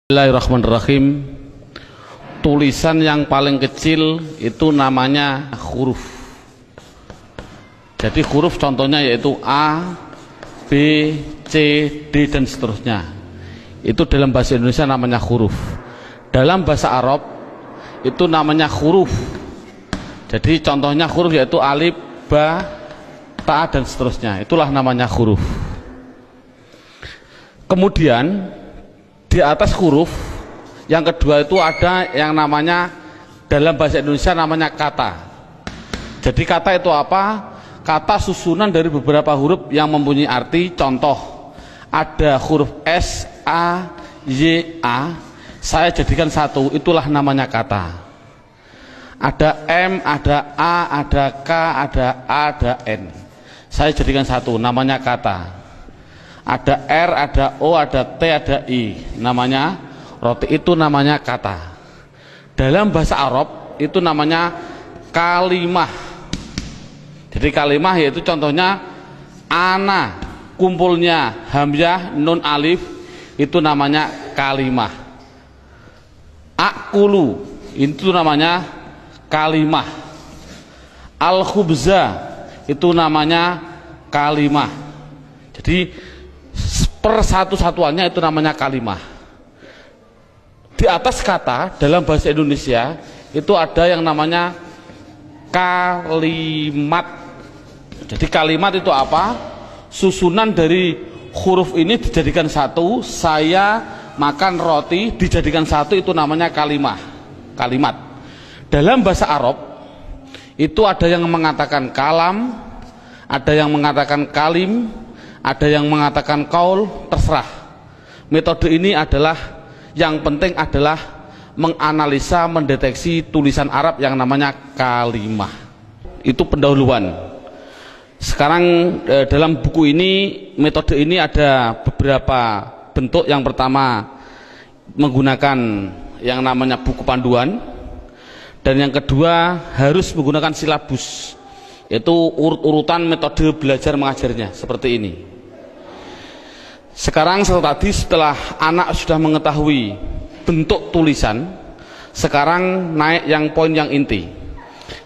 Bismillahirrahmanirrahim. Tulisan yang paling kecil itu namanya huruf. Jadi huruf contohnya yaitu A, B, C, D dan seterusnya. Itu dalam bahasa Indonesia namanya huruf. Dalam bahasa Arab itu namanya huruf. Jadi contohnya huruf yaitu alif, ba, ta dan seterusnya. Itulah namanya huruf. Kemudian di atas huruf yang kedua itu ada yang namanya dalam bahasa Indonesia namanya kata. Jadi kata itu apa? Kata susunan dari beberapa huruf yang mempunyai arti. Contoh, ada huruf S, A, Y, A, saya jadikan satu, itulah namanya kata. Ada M, ada A, ada K, ada A, ada N, saya jadikan satu, namanya kata. Ada R, ada O, ada T, ada I, namanya roti, itu namanya kata. Dalam bahasa Arab itu namanya kalimah. Jadi kalimah yaitu contohnya ana, kumpulnya hamzah, nun, alif, itu namanya kalimah. Akulu, itu namanya kalimah. Al-khubza, itu namanya kalimah. Jadi persatu-satuannya itu namanya kalimah. Di atas kata dalam bahasa Indonesia itu ada yang namanya kalimat. Jadi kalimat itu apa? Susunan dari huruf ini dijadikan satu. Saya makan roti dijadikan satu, itu namanya kalimah. Kalimat. Dalam bahasa Arab itu ada yang mengatakan kalam, ada yang mengatakan kalim, ada yang mengatakan kaul, terserah. Metode ini adalah yang penting adalah menganalisa, mendeteksi tulisan Arab yang namanya kalimah. Itu pendahuluan. Sekarang dalam buku ini, metode ini ada beberapa bentuk. Yang pertama menggunakan yang namanya buku panduan, dan yang kedua harus menggunakan silabus, yaitu urut-urutan metode belajar mengajarnya seperti ini. Sekarang setelah anak sudah mengetahui bentuk tulisan, sekarang naik yang poin yang inti,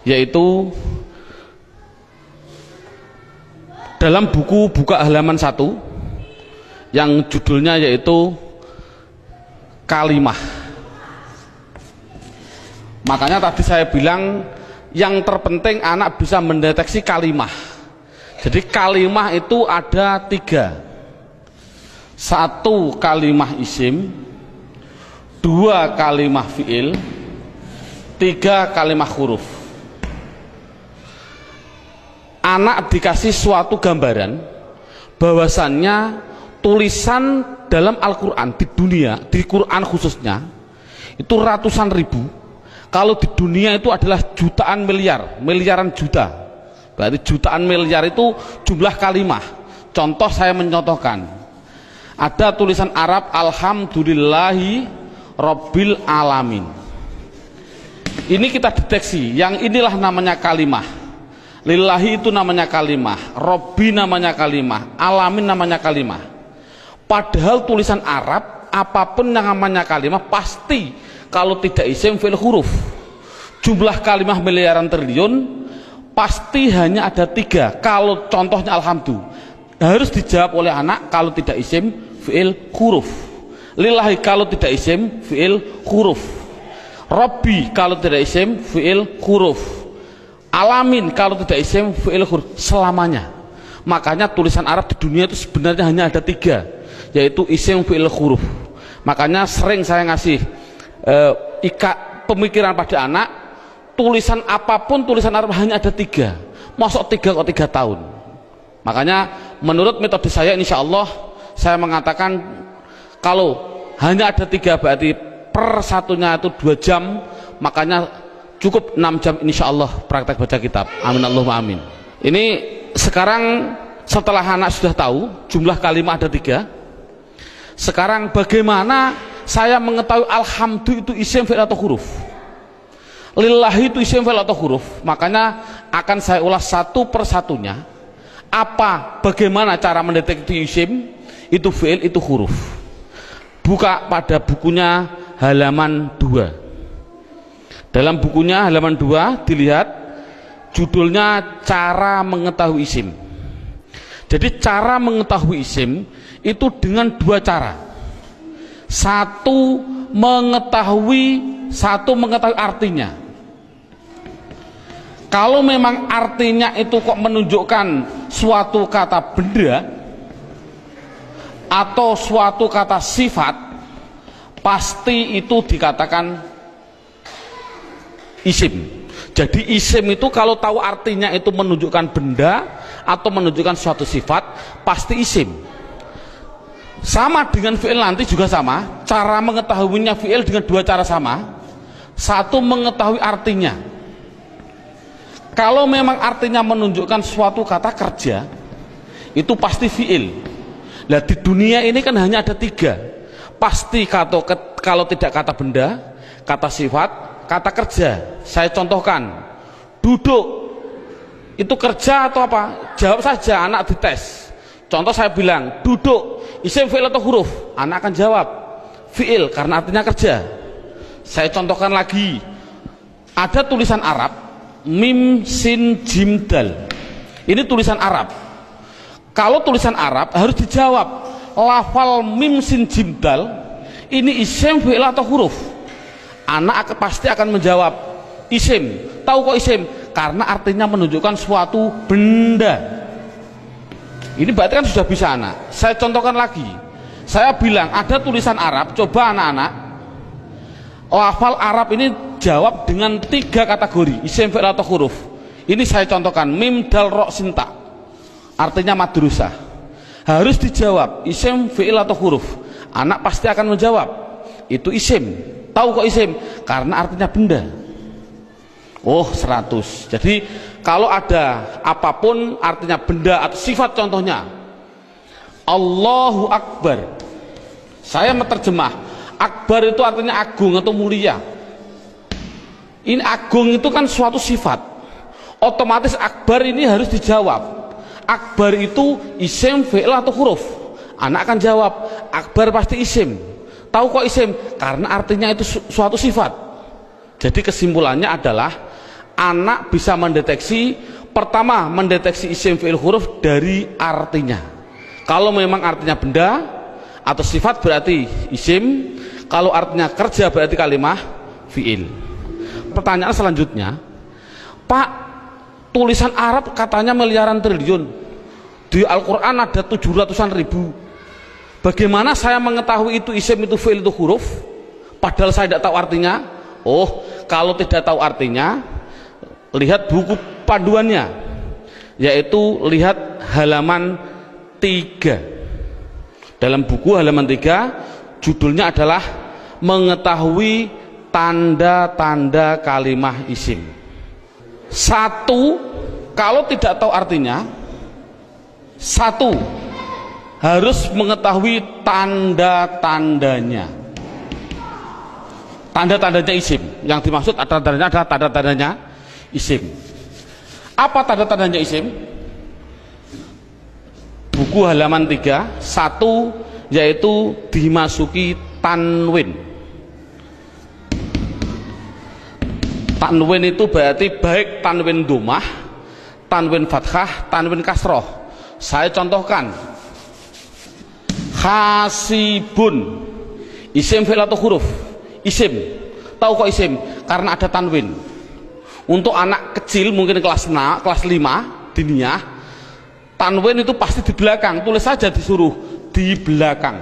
yaitu dalam buku buka halaman 1 yang judulnya yaitu kalimah. Makanya tadi saya bilang yang terpenting anak bisa mendeteksi kalimah. Jadi kalimah itu ada 3. 1 kalimah isim, 2 kalimah fiil, 3 kalimah huruf. Anak dikasih suatu gambaran bahwasannya tulisan dalam Al-Quran di dunia, di Quran khususnya, itu ratusan ribu. Kalau di dunia itu adalah jutaan miliar, miliaran juta. Berarti jutaan miliar itu jumlah kalimah. Contoh, saya mencontohkan. Ada tulisan Arab alhamdulillahi rabbil alamin. Ini kita deteksi, yang inilah namanya kalimah. Lillahi itu namanya kalimah, Rabbi namanya kalimah, alamin namanya kalimah. Padahal tulisan Arab apapun yang namanya kalimah pasti kalau tidak isim fi'il huruf. Jumlah kalimah miliaran triliun pasti hanya ada 3. Kalau contohnya alhamdulillah harus dijawab oleh anak kalau tidak isim fi'il huruf. Lillahi kalau tidak isim fi'il huruf. Rabbi kalau tidak isim fi'il huruf. Alamin kalau tidak isim fi'il huruf. Selamanya. Makanya tulisan Arab di dunia itu sebenarnya hanya ada 3, yaitu isim fi'il huruf. Makanya sering saya ngasih pemikiran pada anak, tulisan apapun tulisan Arab hanya ada 3. Masuk 3 kok 3 tahun. Makanya menurut metode saya, insya Allah saya mengatakan kalau hanya ada 3 berarti per satunya itu 2 jam, makanya cukup 6 jam insya Allah praktek baca kitab. Amin Allahumma amin. Ini sekarang setelah anak sudah tahu jumlah kalimat ada 3, sekarang bagaimana saya mengetahui alhamdulillah itu isim fi'il atau huruf, lillahi itu isim fi'il atau huruf. Makanya akan saya ulas satu persatunya. Bagaimana cara mendeteksi isim, itu fi'il, itu huruf. Buka pada bukunya halaman 2. Dalam bukunya halaman 2 dilihat judulnya cara mengetahui isim. Jadi cara mengetahui isim itu dengan dua cara. Satu mengetahui artinya. Kalau memang artinya itu kok menunjukkan suatu kata benda atau suatu kata sifat, pasti itu dikatakan isim. Jadi isim itu kalau tahu artinya itu menunjukkan benda atau menunjukkan suatu sifat, pasti isim. Sama dengan fi'il nanti juga sama. Cara mengetahuinya fi'il dengan dua cara sama. Satu mengetahui artinya. Kalau memang artinya menunjukkan suatu kata kerja, itu pasti fi'il. Nah di dunia ini kan hanya ada 3. Pasti kalau tidak kata benda, kata sifat, kata kerja. Saya contohkan, duduk itu kerja atau apa? Jawab saja, anak dites. Contoh saya bilang, duduk, isim, fi'il atau huruf? Anak akan jawab fi'il karena artinya kerja. Saya contohkan lagi, ada tulisan Arab, mim, sin, jim, dal. Ini tulisan Arab. Kalau tulisan Arab harus dijawab, lafal mim, sin, jim, dal ini isim, fi'il atau huruf? Anak pasti akan menjawab isim. Tahu kok isim? Karena artinya menunjukkan suatu benda. Ini berarti kan sudah bisa anak. Saya contohkan lagi. Saya bilang ada tulisan Arab, coba anak-anak lafal Arab ini jawab dengan 3 kategori, isim, fi'il atau huruf. Ini saya contohkan, mim, dal, ro, sin, ta. Artinya madrasah. Harus dijawab isim, fi'il atau huruf. Anak pasti akan menjawab itu isim. Tahu kok isim? Karena artinya benda. Oh 100. Jadi kalau ada apapun artinya benda atau sifat, contohnya Allahu Akbar, saya menerjemah Akbar itu artinya agung atau mulia. Ini agung itu kan suatu sifat, otomatis Akbar ini harus dijawab. Akbar itu isim, fi'il atau huruf? Anak akan jawab Akbar pasti isim. Tahu kok isim? Karena artinya itu suatu sifat. Jadi kesimpulannya adalah anak bisa mendeteksi, pertama mendeteksi isim, fi'il, huruf dari artinya. Kalau memang artinya benda atau sifat berarti isim, kalau artinya kerja berarti kalimah fi'il. Pertanyaan selanjutnya, Pak, tulisan Arab katanya miliaran triliun, di Al-Quran ada 700-an ribu. Bagaimana saya mengetahui itu isim, itu fi'il, itu huruf, padahal saya tidak tahu artinya? Oh, kalau tidak tahu artinya, lihat buku panduannya, yaitu lihat halaman 3. Dalam buku halaman 3 judulnya adalah mengetahui tanda-tanda kalimah isim. 1, kalau tidak tahu artinya, 1 harus mengetahui tanda-tandanya. Tanda-tandanya isim. Yang dimaksud tanda-tandanya adalah tanda-tandanya isim. Apa tanda-tandanya isim? Buku halaman 3, 1 yaitu dimasuki tanwin. Tanwin itu berarti baik tanwin dhammah, tanwin fathah, tanwin kasroh. Saya contohkan, hasibun, isim, fi'il atau huruf? Isim. Tahu kok isim? Karena ada tanwin. Untuk anak kecil mungkin kelas 5 diniyah, tanwin itu pasti di belakang. Tulis saja, disuruh di belakang.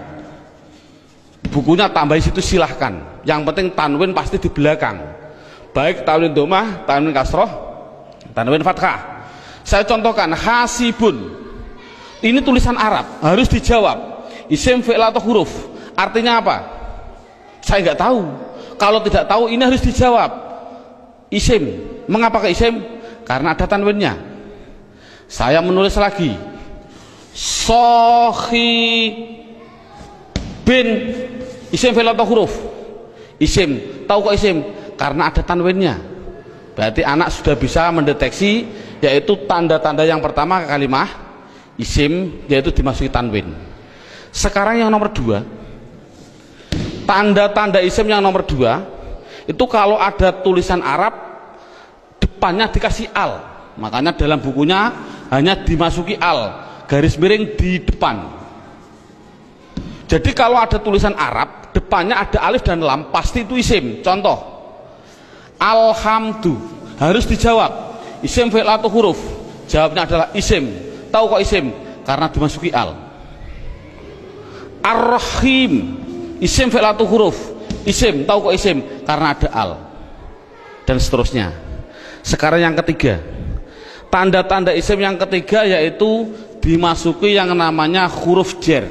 Bukunya tambah situ silahkan. Yang penting tanwin pasti di belakang. Baik tanwin dhammah, tanwin kasroh, tanwin fathah. Saya contohkan, hasibun. Ini tulisan Arab, harus dijawab isim, fi'il atau huruf? Artinya apa? Saya nggak tahu. Kalau tidak tahu ini harus dijawab isim. Mengapa ke isim? Karena ada tanwinnya. Saya menulis lagi, sohi bin, isim, fi'il atau huruf? Isim. Tahu kok isim? Karena ada tanwinnya. Berarti anak sudah bisa mendeteksi, yaitu tanda-tanda yang pertama kalimah isim, yaitu dimasuki tanwin. Sekarang yang nomor 2, Tanda-tanda isim yang nomor 2 itu kalau ada tulisan Arab depannya dikasih al, makanya dalam bukunya hanya dimasuki al, garis miring di depan. Jadi kalau ada tulisan Arab depannya ada alif dan lam, pasti itu isim. Contoh, alhamdu, harus dijawab isim fi'il atau huruf, jawabnya adalah isim. Tahu kok isim? Karena dimasuki al. Ar-Rahim, isim fi'il atau huruf, isim. Tahu kok isim? Karena ada al. Dan seterusnya. Sekarang yang ketiga, tanda-tanda isim yang ketiga yaitu dimasuki yang namanya huruf jar.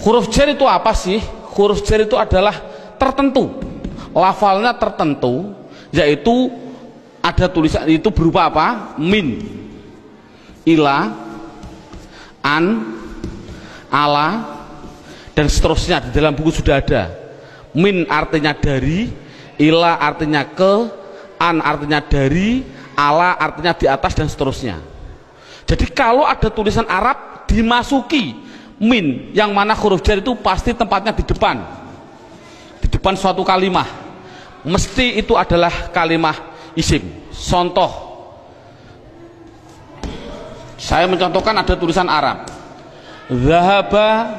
Huruf jar itu apa sih? Huruf jar itu adalah tertentu, lafalnya tertentu, yaitu ada tulisan itu berupa apa? Min, ila, an, ala, dan seterusnya. Di dalam buku sudah ada. Min artinya dari, ila artinya ke, an artinya dari, ala artinya di atas, dan seterusnya. Jadi kalau ada tulisan Arab dimasuki min, yang mana huruf jar itu pasti tempatnya di depan suatu kalimah, mesti itu adalah kalimah isim. Contoh, saya mencontohkan ada tulisan Arab, zahaba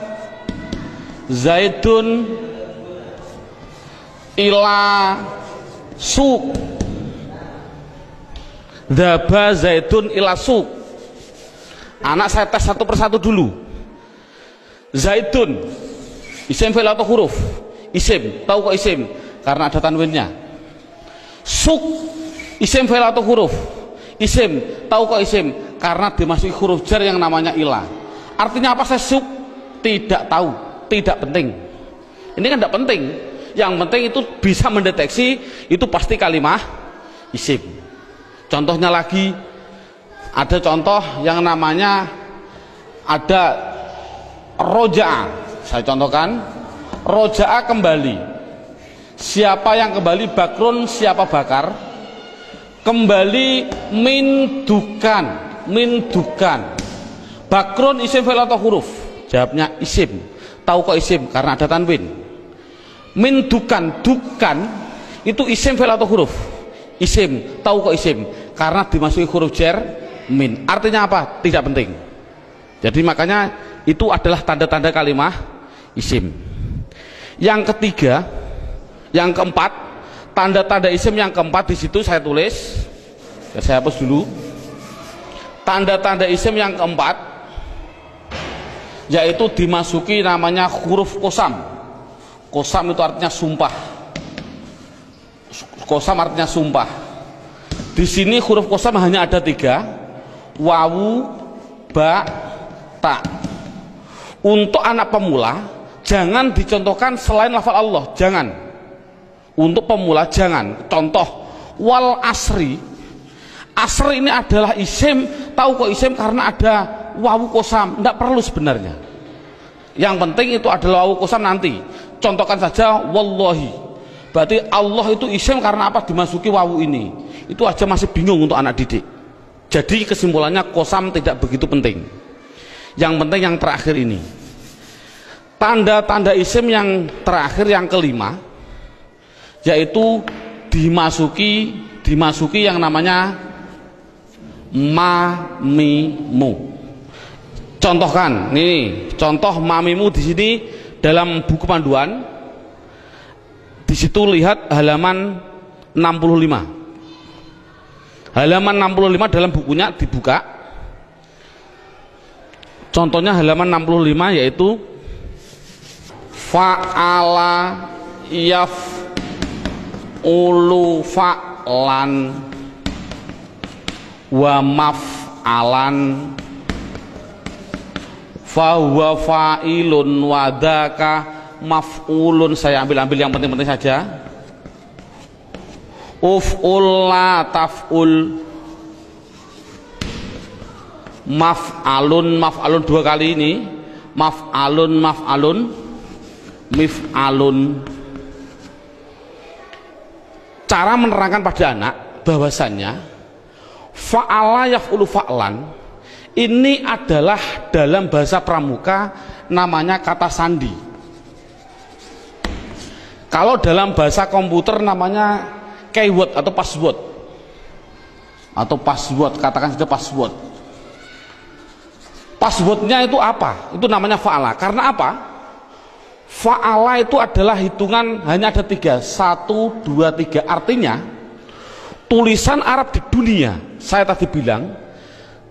zaidun ila suq, zahaba zaidun ila suq. Anak saya tes satu persatu dulu. Zaidun isim fi'il atau huruf? Isim. Tahu kok isim? Karena ada tanwinnya. Suq isim fi'il atau huruf? Isim. Tahu kok isim? Karena dimasuki huruf jar yang namanya ila. Artinya apa saya suq? Tidak tahu, tidak penting. Ini kan tidak penting. Yang penting itu bisa mendeteksi itu pasti kalimah isim. Contohnya lagi, ada contoh yang namanya ada roja'a. Saya contohkan, roja'a kembali. Siapa yang kembali? Bakrun, siapa Bakar? Kembali min dukan, min dukan. Bakrun isim fi'il atau huruf? Jawabnya isim. Tahu kok isim? Karena ada tanwin. Min dukan, dukan itu isim fi'il atau huruf? Isim. Tahu kok isim? Karena dimasuki huruf jar min. Artinya apa? Tidak penting. Jadi makanya itu adalah tanda-tanda kalimah isim. Yang ketiga, yang keempat, tanda-tanda isim yang keempat di situ saya tulis. Ya, saya hapus dulu. Tanda-tanda isim yang keempat yaitu dimasuki namanya huruf kosam. Kosam itu artinya sumpah. Kosam artinya sumpah. Di sini huruf kosam hanya ada 3, wawu, ba, ta. Untuk anak pemula jangan dicontohkan selain lafal Allah, jangan. Untuk pemula jangan. Contoh, wal asri. Asri ini adalah isim. Tahu kok isim? Karena ada wawu kosam. Tidak perlu sebenarnya. Yang penting itu adalah wawu kosam nanti. Contohkan saja wallahi. Berarti Allah itu isim karena apa? Dimasuki wawu ini. Itu aja masih bingung untuk anak didik. Jadi kesimpulannya kosam tidak begitu penting. Yang penting yang terakhir ini. Tanda-tanda isim yang terakhir, yang kelima, yaitu dimasuki yang namanya mamimu. Contohkan, nih contoh mamimu di sini dalam buku panduan. Di situ lihat halaman 65. Halaman 65 dalam bukunya dibuka. Contohnya halaman 65 yaitu fa'ala yaf'ulu fa'lan wa maf'alan fahuwa fa'ilun wa dzaka maf'ulun. Saya ambil yang penting-penting saja. Uf'ul la taf'ul, maf'alun, maf'alun 2 kali ini, maf'alun, maf'alun, mif'alun. Cara menerangkan pada anak bahwasannya fa'ala yaf'ulu fa'lan ini adalah dalam bahasa pramuka namanya kata sandi. Kalau dalam bahasa komputer namanya keyword atau password. Atau password, katakan saja password. Passwordnya itu apa? Itu namanya fa'ala. Karena apa? Fa'ala itu adalah hitungan hanya ada 3. 1, 2, 3. Artinya tulisan Arab di dunia, saya tadi bilang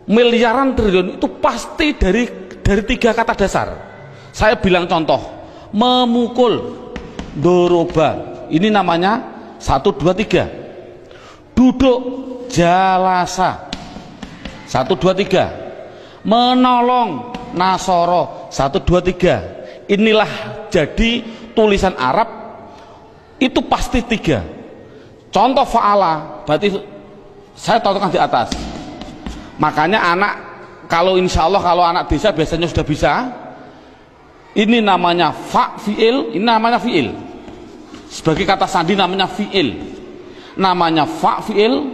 miliaran triliun itu pasti dari 3 kata dasar. Saya bilang contoh, memukul, doroba, ini namanya 1, 2, 3. Duduk, jalasa, 1, 2, 3. Menolong, nasoro, 1, 2, 3. Inilah jadi tulisan Arab itu pasti 3. Contoh fa'ala, berarti saya contohkan di atas. Makanya anak, kalau insya Allah kalau anak desa biasanya sudah bisa. Ini namanya fa fi'il, ini namanya fi'il. Sebagai kata sandi namanya fi'il. Namanya fa fi'il,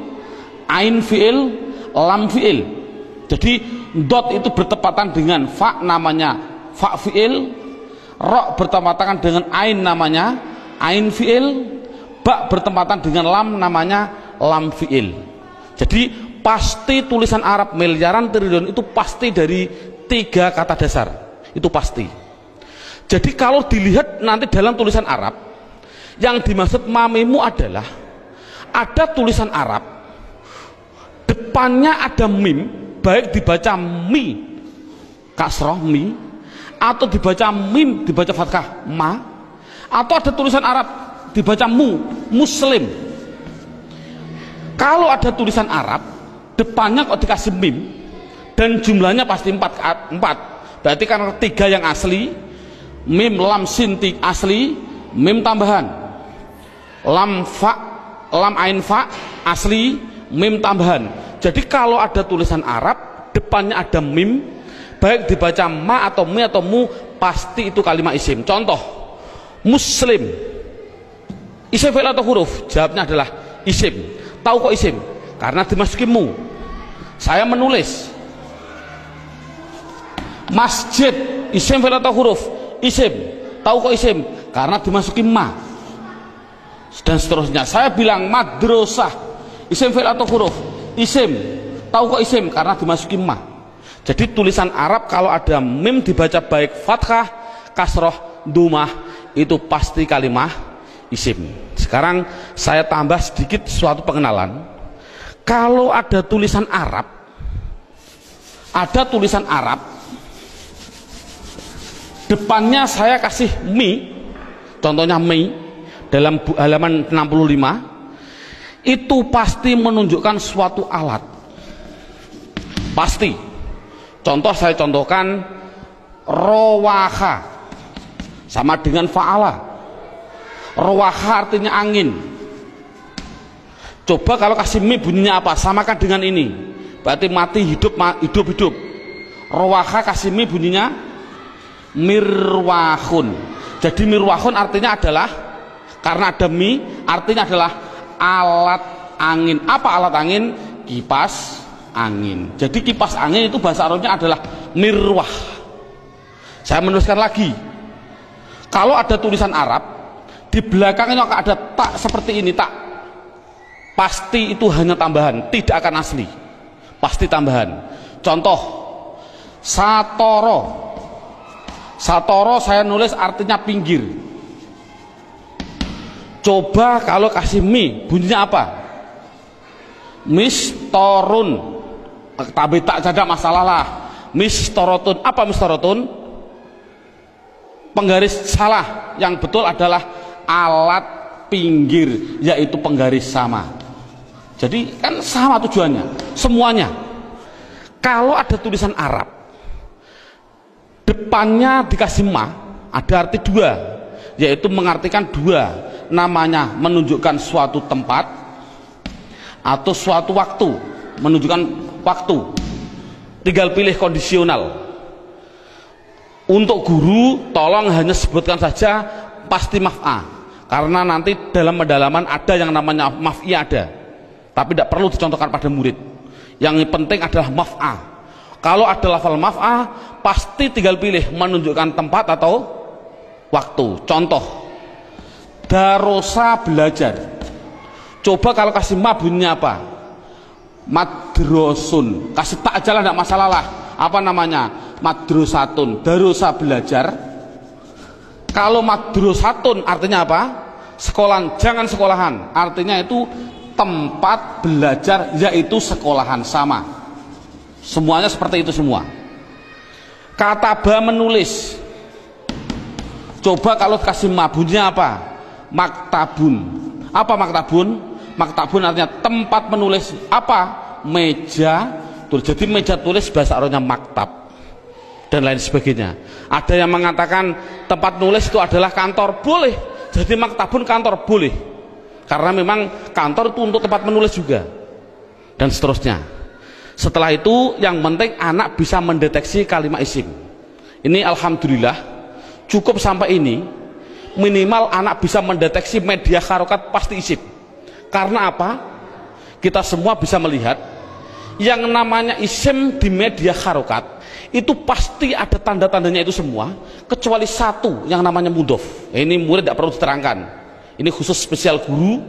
ain fi'il, lam fi'il. Jadi dot itu bertepatan dengan fa, namanya fa fi'il. Ro bertepatan dengan ain, namanya ain fi'il. Ba bertepatan dengan lam, namanya lam fi'il. Jadi pasti tulisan Arab miliaran triliun itu pasti dari 3 kata dasar. Itu pasti. Jadi kalau dilihat nanti dalam tulisan Arab, yang dimaksud mamimu adalah ada tulisan Arab, depannya ada mim, baik dibaca mi kasroh mi, atau dibaca mim dibaca fathah ma, atau ada tulisan Arab dibaca mu, muslim. Kalau ada tulisan Arab depannya kok dikasih mim dan jumlahnya pasti 4, berarti kan 3 yang asli, mim lam sin asli, mim tambahan, lam fa, lam ain fa asli, mim tambahan. Jadi kalau ada tulisan Arab depannya ada mim, baik dibaca ma atau mi atau mu, pasti itu kalimat isim. Contoh, muslim, isim fi'il atau huruf? Jawabnya adalah isim. Tahu kok isim? Karena dimasuki mu. Saya menulis masjid, isim fi'il atau huruf? Isim. Tahu kok isim? Karena dimasuki ma. Dan seterusnya. Saya bilang madrasah, isim fi'il atau huruf? Isim. Tahu kok isim? Karena dimasuki ma. Jadi tulisan Arab kalau ada mim dibaca baik fathah, kasroh, dumah, itu pasti kalimah isim. Sekarang saya tambah sedikit suatu pengenalan. Kalau ada tulisan Arab, depannya saya kasih mi, contohnya mi dalam halaman 65, itu pasti menunjukkan suatu alat, pasti. Contoh saya contohkan, rowaha sama dengan fa'ala. Rowaha artinya angin. Coba kalau kasih mi bunyinya apa? Samakan dengan ini, berarti mati hidup, hidup. Rowaha kasih mi bunyinya mirwahun. Jadi mirwahun artinya adalah, karena ada mi artinya adalah alat angin. Apa alat angin? Kipas angin. Jadi kipas angin itu bahasa Arabnya adalah mirwah. Saya menuliskan lagi, kalau ada tulisan Arab di belakangnya ada tak seperti ini, tak, pasti itu hanya tambahan, tidak akan asli, pasti tambahan. Contoh, satoro. Satoro saya nulis artinya pinggir. Coba kalau kasih mi bunyinya apa? Mistorun. Tapi tak ada masalah lah. Mistorotun. Apa mistorotun? Penggaris salah. Yang betul adalah alat pinggir, yaitu penggaris sama. Jadi kan sama tujuannya, semuanya. Kalau ada tulisan Arab depannya dikasih ma, ada arti 2, yaitu mengartikan 2, namanya menunjukkan suatu tempat atau suatu waktu, menunjukkan waktu. Tinggal pilih kondisional. Untuk guru tolong hanya sebutkan saja pasti maf'a, karena nanti dalam pendalaman ada yang namanya maf'i ada, tapi tidak perlu dicontohkan pada murid. Yang penting adalah maf'a. Kalau ada lafal maf'a, pasti tinggal pilih menunjukkan tempat atau waktu. Contoh, Darosa belajar. Coba kalau kasih ma bunyinya apa? Madrosun. Kasih tak aja lah, tidak masalah lah. Apa namanya? Madrosatun. Darosa belajar. Kalau madrosatun artinya apa? Sekolahan, jangan sekolahan. Artinya itu tempat belajar, yaitu sekolahan, sama. Semuanya seperti itu semua. Kataba menulis. Coba kalau kasih ma bunyinya apa? Maktabun. Apa maktabun? Maktabun artinya tempat menulis. Apa? Meja tulis. Jadi meja tulis bahasa Arabnya maktab dan lain sebagainya. Ada yang mengatakan tempat nulis itu adalah kantor, boleh. Jadi maktabun kantor, boleh. Karena memang kantor itu untuk tempat menulis juga. Dan seterusnya. Setelah itu yang penting anak bisa mendeteksi kalimat isim. Ini alhamdulillah cukup sampai ini. Minimal anak bisa mendeteksi media harokat pasti isim. Karena apa? Kita semua bisa melihat yang namanya isim di media harokat itu pasti ada tanda-tandanya itu semua, kecuali satu yang namanya mudhof. Ini murid tidak perlu diterangkan. Ini khusus spesial guru,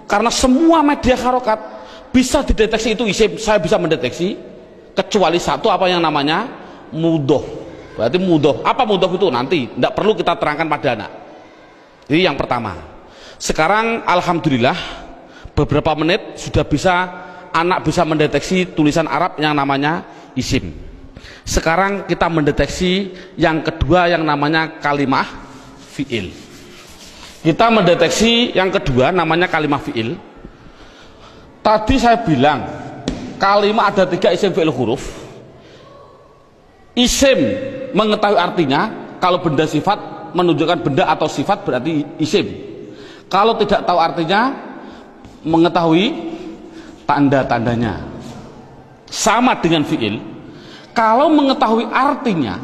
karena semua media harokat bisa dideteksi itu isim. Saya bisa mendeteksi kecuali satu, apa yang namanya mudhof. Berarti mudhof. Apa mudhof itu? Nanti tidak perlu kita terangkan pada anak. Ini yang pertama. Sekarang alhamdulillah beberapa menit sudah bisa anak bisa mendeteksi tulisan Arab yang namanya isim. Sekarang kita mendeteksi yang kedua yang namanya kalimah fi'il. Kita mendeteksi yang kedua namanya kalimah fi'il. Tadi saya bilang kalimah ada 3 isim fi'il huruf. Isim mengetahui artinya, kalau benda sifat menunjukkan benda atau sifat berarti isim. Kalau tidak tahu artinya, mengetahui tanda-tandanya. Sama dengan fi'il. Kalau mengetahui artinya,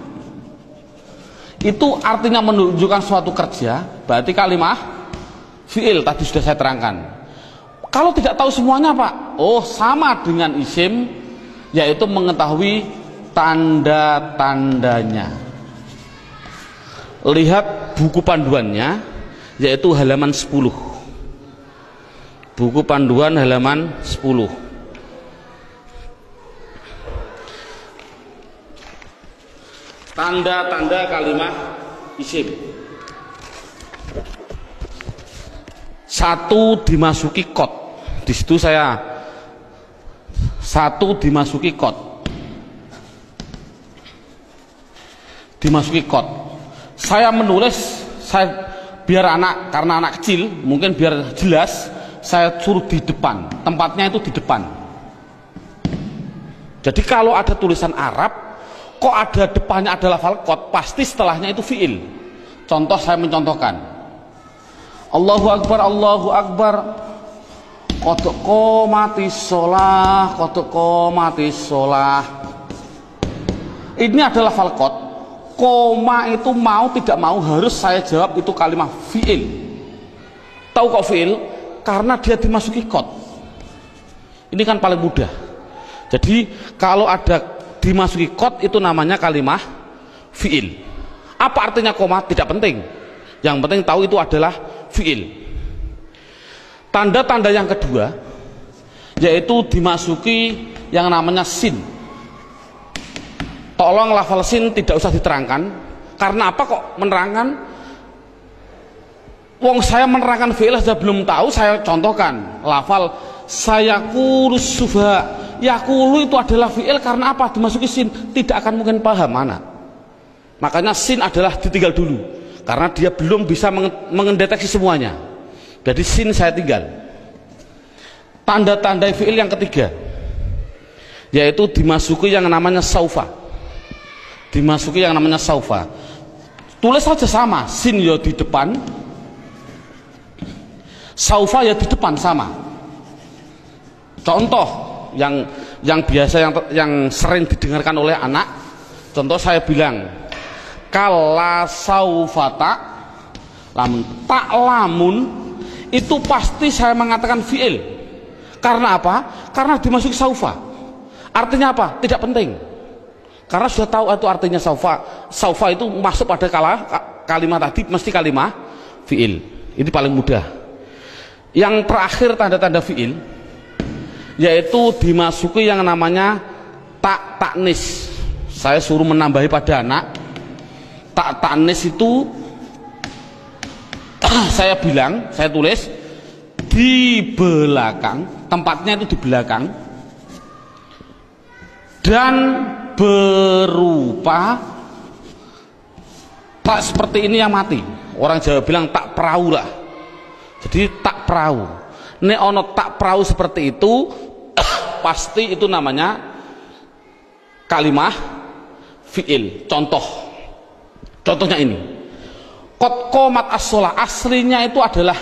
itu artinya menunjukkan suatu kerja, berarti kalimah fi'il. Tadi sudah saya terangkan. Kalau tidak tahu semuanya Pak, oh sama dengan isim, yaitu mengetahui tanda-tandanya. Lihat buku panduannya, yaitu halaman 10. Buku panduan halaman 10. Tanda-tanda kalimat isim. 1 dimasuki kot. Di situ saya 1 dimasuki kot. Dimasuki kot. Saya menulis, biar anak, karena anak kecil, mungkin biar jelas, saya suruh di depan. Tempatnya itu di depan. Jadi kalau ada tulisan Arab, kok ada depannya ada lafal kot, pasti setelahnya itu fi'il. Contoh, saya mencontohkan. Allahu Akbar, Allahu Akbar. Qad qomatis sholah, qad qomatis sholah. Ini adalah lafal kot. Koma itu mau tidak mau harus saya jawab itu kalimat fi'il. Tahu kok fi'il? Karena dia dimasuki kot. Ini kan paling mudah. Jadi kalau ada dimasuki kot itu namanya kalimat fi'il. Apa artinya koma? Tidak penting. Yang penting tahu itu adalah fi'il. Tanda-tanda yang kedua yaitu dimasuki yang namanya sin. Tolong lafal sin tidak usah diterangkan. Karena apa kok menerangkan? Wong saya menerangkan fi'il saja belum tahu, saya contohkan lafal sayaqulu sufa. Yaqulu itu adalah fi'il karena apa? Dimasuki sin, tidak akan mungkin paham anak. Makanya sin adalah ditinggal dulu karena dia belum bisa mendeteksi semuanya. Jadi sin saya tinggal. Tanda-tanda fi'il yang ketiga yaitu dimasuki yang namanya saufa. Dimasuki yang namanya saufa. Tulis saja sama, sin ya di depan, saufa ya di depan sama. Contoh yang biasa yang sering didengarkan oleh anak, contoh saya bilang kala saufata lamun, tak lamun itu pasti saya mengatakan fi'il. Karena apa? Karena dimasuki saufa. Artinya apa? Tidak penting. Karena sudah tahu itu artinya saufa. Saufa itu masuk pada kalimat tadi mesti kalimat fi'il. Ini paling mudah. Yang terakhir tanda-tanda fiil yaitu dimasuki yang namanya taknis. Saya suruh menambahi pada anak. Taknis itu saya bilang, saya tulis di belakang, tempatnya itu di belakang, dan berupa tak seperti ini yang mati. Orang Jawa bilang tak perahu lah. Jadi tak perahu. Nek ono tak perahu seperti itu pasti itu namanya kalimah fiil. Contohnya ini. Qad qomat as-shalah, aslinya itu adalah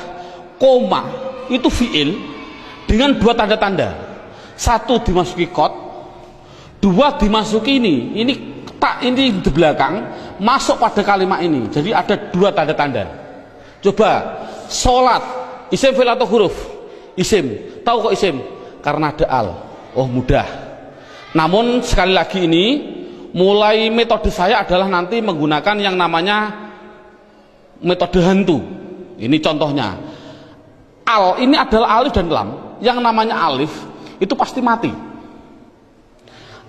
koma, itu fiil dengan dua tanda-tanda. Satu dimasuki qad, dua dimasuki ini tak, ini di belakang masuk pada kalimat ini. Jadi ada dua tanda-tanda. Coba sholat, isim fi'il atau huruf? Isim. Tahu kok isim? Karena ada al. Oh mudah. Namun sekali lagi ini mulai metode saya adalah nanti menggunakan yang namanya metode hantu. Ini contohnya. Al ini adalah alif dan lam. Yang namanya alif itu pasti mati.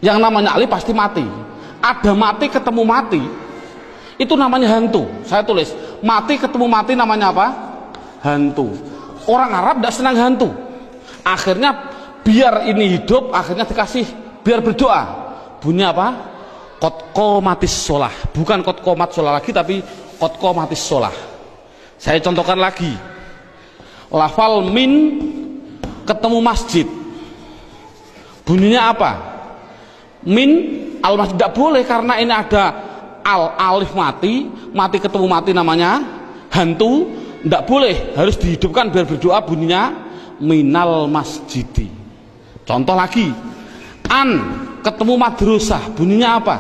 Yang namanya alif pasti mati. Ada mati ketemu mati, itu namanya hantu. Saya tulis mati ketemu mati namanya apa? Hantu. Orang Arab tidak senang hantu. Akhirnya biar ini hidup, akhirnya dikasih biar berdoa. Bunyi apa? Qad qomatis shalah. Bukan qad qomat shalah lagi, tapi qad qomatis shalah. Saya contohkan lagi. Lafal min ketemu masjid. Bunyinya apa? Min al masjid tidak boleh karena ini ada alif mati ketemu mati namanya hantu, tidak boleh, harus dihidupkan biar berdoa, bunyinya minal masjidi. Contoh lagi, an ketemu madrasah, bunyinya apa?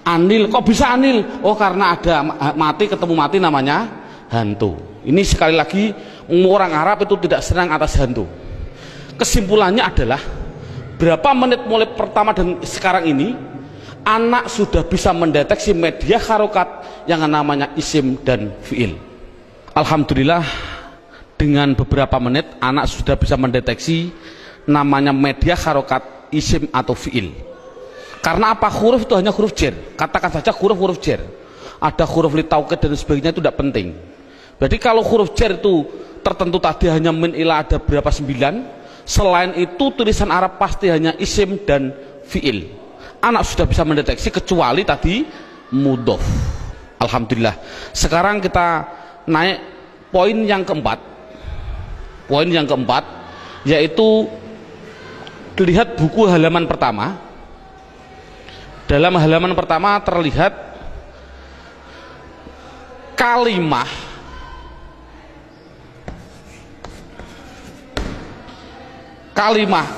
Anil. Kok bisa anil? Oh karena ada mati ketemu mati namanya hantu. Ini sekali lagi orang Arab itu tidak senang atas hantu. Kesimpulannya adalah berapa menit mulai pertama dan sekarang ini anak sudah bisa mendeteksi media harokat yang namanya isim dan fiil. Alhamdulillah dengan beberapa menit anak sudah bisa mendeteksi namanya media harokat isim atau fiil. Karena apa? Huruf itu hanya huruf jar. Katakan saja huruf jar. Ada huruf li taukid dan sebagainya, itu tidak penting. Berarti kalau huruf jar itu tertentu tadi hanya min ila ada berapa 9. Selain itu tulisan Arab pasti hanya isim dan fiil. Anak sudah bisa mendeteksi kecuali tadi mudhof. Alhamdulillah. Sekarang kita naik poin yang keempat. Poin yang keempat yaitu lihat buku halaman pertama. Dalam halaman pertama terlihat kalimah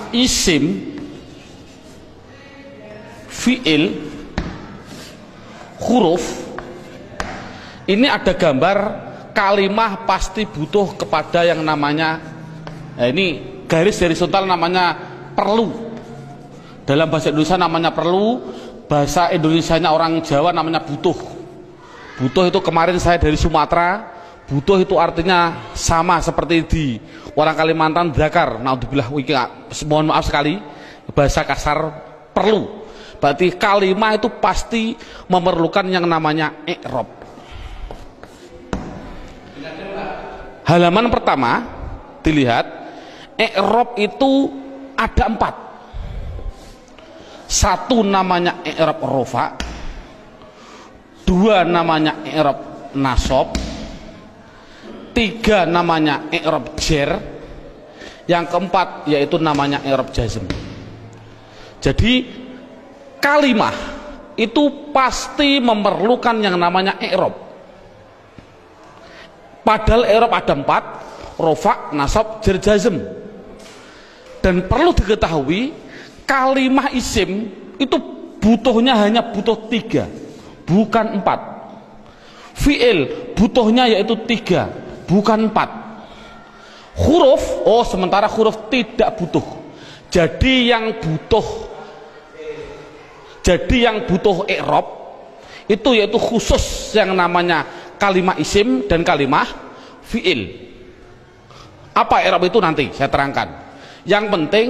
isim fiil huruf. Ini ada gambar kalimah pasti butuh kepada yang namanya ini garis horizontal namanya perlu. Dalam bahasa Indonesia namanya perlu, bahasa Indonesianya orang Jawa namanya butuh. Butuh itu kemarin saya dari Sumatera, butuh itu artinya sama seperti di orang Kalimantan dakar. Naudzubillah, mohon maaf sekali bahasa kasar perlu. Berarti kalimah itu pasti memerlukan yang namanya i'rab. Halaman pertama dilihat, i'rab itu ada 4. Satu namanya i'rab rofa, 2 namanya i'rab nasab, 3 namanya i'rab jar, yang keempat yaitu namanya i'rab jazm. Jadi kalimah itu pasti memerlukan yang namanya i'rab. Padahal i'rab ada 4, rofa, nasab, jar, jazm. Dan perlu diketahui kalimah isim itu butuhnya hanya butuh 3, bukan 4. Fi'il butuhnya yaitu 3, bukan 4. Huruf, sementara huruf tidak butuh. Jadi yang butuh i'rab itu yaitu khusus yang namanya kalimah isim dan kalimah fi'il. Apa i'rab itu nanti saya terangkan. Yang penting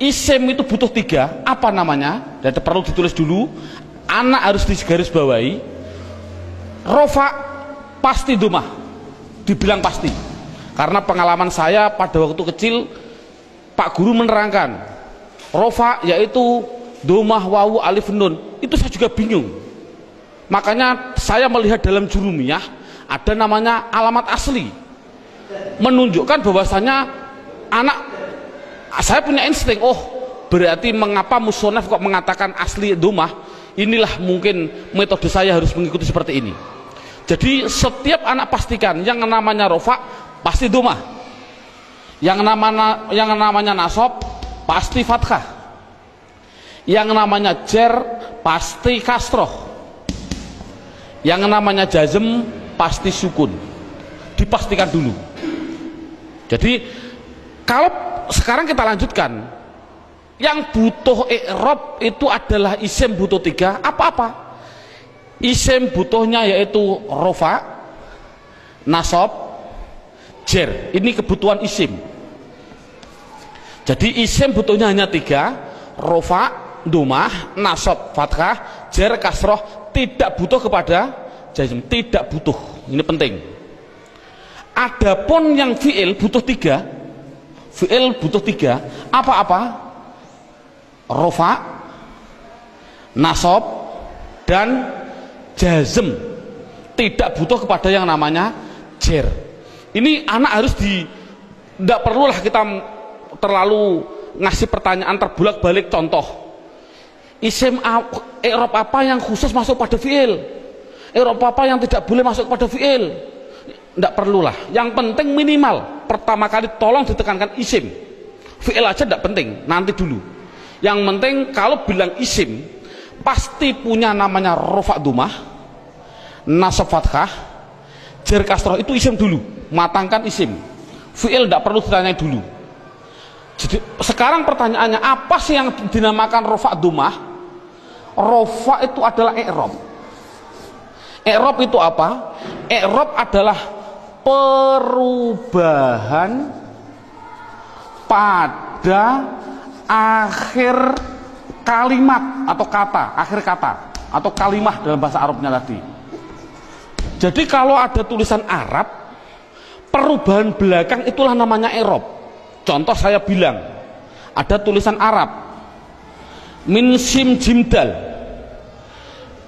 isim itu butuh 3. Apa namanya? Dan perlu ditulis dulu. Anak harus digaris bawahi. Rofa pasti domah. Dibilang pasti. Karena pengalaman saya pada waktu kecil, Pak Guru menerangkan rofa yaitu domah, wawu, alif, nun. Itu saya juga bingung. Makanya saya melihat dalam jurumiyah ada namanya alamat asli, menunjukkan bahwasanya anak, saya punya insting, oh berarti mengapa musonef kok mengatakan asli domah, inilah mungkin metode saya harus mengikuti seperti ini. Jadi setiap anak pastikan yang namanya rofa pasti domah, yang namanya nasab pasti fathah, yang namanya jer pasti kasroh, yang namanya jazm pasti sukun. Dipastikan dulu. Jadi kalau sekarang kita lanjutkan, yang butuh i'rab itu adalah isim butuh 3. Apa-apa? Isim butuhnya yaitu rofa, nasab, jer. Ini kebutuhan isim. Jadi isim butuhnya hanya 3, rofa, domah, nasab, fathah, jer, kasroh. Tidak butuh kepada jazm, tidak butuh. Ini penting. Adapun yang fi'il butuh 3. Fi'il butuh 3. Apa-apa? Rofa, nasab, dan jazm. Tidak butuh kepada yang namanya jer. Ini anak harus tidak perlulah kita terlalu ngasih pertanyaan terbulak-balik. Contoh, isim i'rab apa yang khusus masuk pada fi'il, i'rab apa yang tidak boleh masuk pada fi'il. Tidak perlulah. Yang penting minimal pertama kali tolong ditekankan isim. Fi'il aja tidak penting, nanti dulu. Yang penting kalau bilang isim pasti punya namanya rofa domah, nasab fathah, jer kasroh. Itu isim dulu, matangkan isim. Fi'il tidak perlu ditanya dulu. Jadi sekarang pertanyaannya, apa sih yang dinamakan rofa domah? Rofa itu adalah i'rab. I'rab itu apa? I'rab adalah perubahan pada akhir kalimat atau kata, akhir kata atau kalimah dalam bahasa Arabnya tadi. Jadi kalau ada tulisan Arab, perubahan belakang itulah namanya i'rab. Contoh saya bilang, ada tulisan Arab min sim jim dal,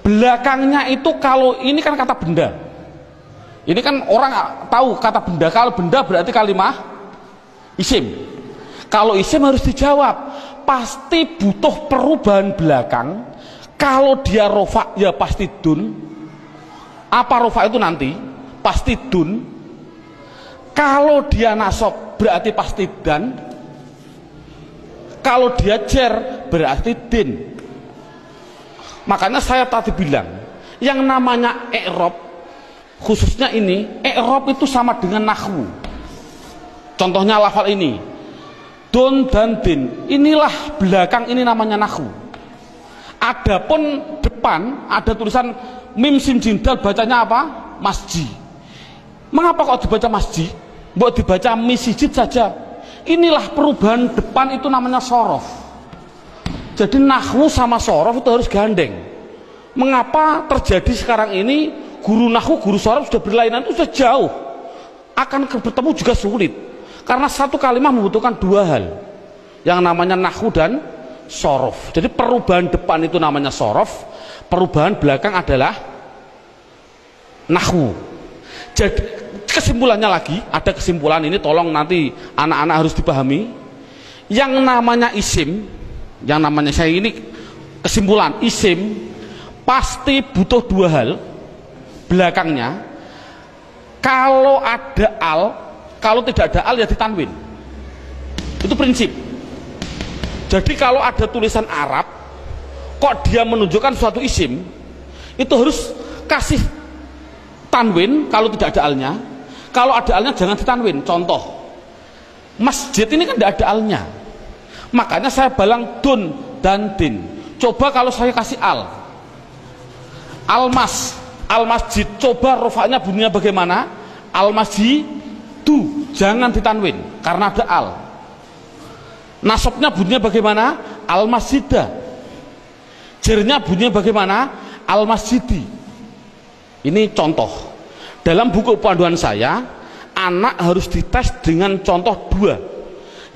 belakangnya itu, kalau ini kan kata benda, ini kan orang tahu kata benda, kalau benda berarti kalimah isim. Kalau isim harus dijawab, pasti butuh perubahan belakang. Kalau dia rofa ya pasti dun. Apa rofa itu nanti? Pasti dun. Kalau dia nasab berarti pasti dan. Kalau dia jer berarti din. Makanya saya tadi bilang, yang namanya i'rab, khususnya ini, i'rab itu sama dengan nahwu. Contohnya lafal ini, don dan din, inilah belakang, ini namanya nahwu. Adapun depan ada tulisan mim sim jim dal, bacanya apa? Masjid. Mengapa kok dibaca masjid? Mbok dibaca misjid saja. Inilah perubahan depan, itu namanya sorof. Jadi nahwu sama sorof itu harus gandeng. Mengapa terjadi sekarang ini guru nahwu, guru sorof sudah berlainan, itu sudah jauh, akan bertemu juga sulit. Karena satu kalimat membutuhkan 2 hal, yang namanya nahwu dan sorof. Jadi perubahan depan itu namanya sorof, perubahan belakang adalah nahwu. Jadi kesimpulannya lagi, ada kesimpulan ini, tolong nanti anak-anak harus dipahami. Yang namanya isim, yang namanya, saya ini kesimpulan, isim pasti butuh 2 hal belakangnya. Kalau ada al, kalau tidak ada al ya ditanwin. Itu prinsip. Jadi kalau ada tulisan Arab kok dia menunjukkan suatu isim, itu harus kasih tanwin kalau tidak ada alnya. Kalau ada alnya jangan ditanwin. Contoh, masjid ini kan tidak ada alnya, makanya saya balang dun dan din. Coba kalau saya kasih al, almas, Al masjid, coba rofaknya bunyinya bagaimana? Al masjidu, jangan ditanwin karena ada al. Nasabnya bunyinya bagaimana? Al masjidah. Jernya bunyinya bagaimana? Al masjidi. Ini contoh. Dalam buku panduan saya, anak harus dites dengan contoh dua,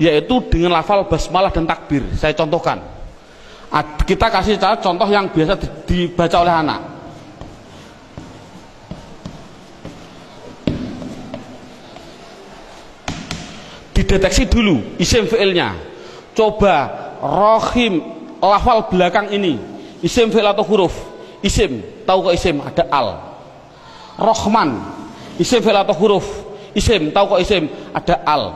yaitu dengan lafal basmalah dan takbir. Saya contohkan. Kita kasih contoh yang biasa dibaca oleh anak. Dideteksi dulu isim fi'ilnya. Coba rohim, lafal belakang ini isim fi'il atau huruf? Isim, tahu kok isim? Ada al. Rohman, isim fi'il atau huruf? Isim, tahu kok isim? Ada al.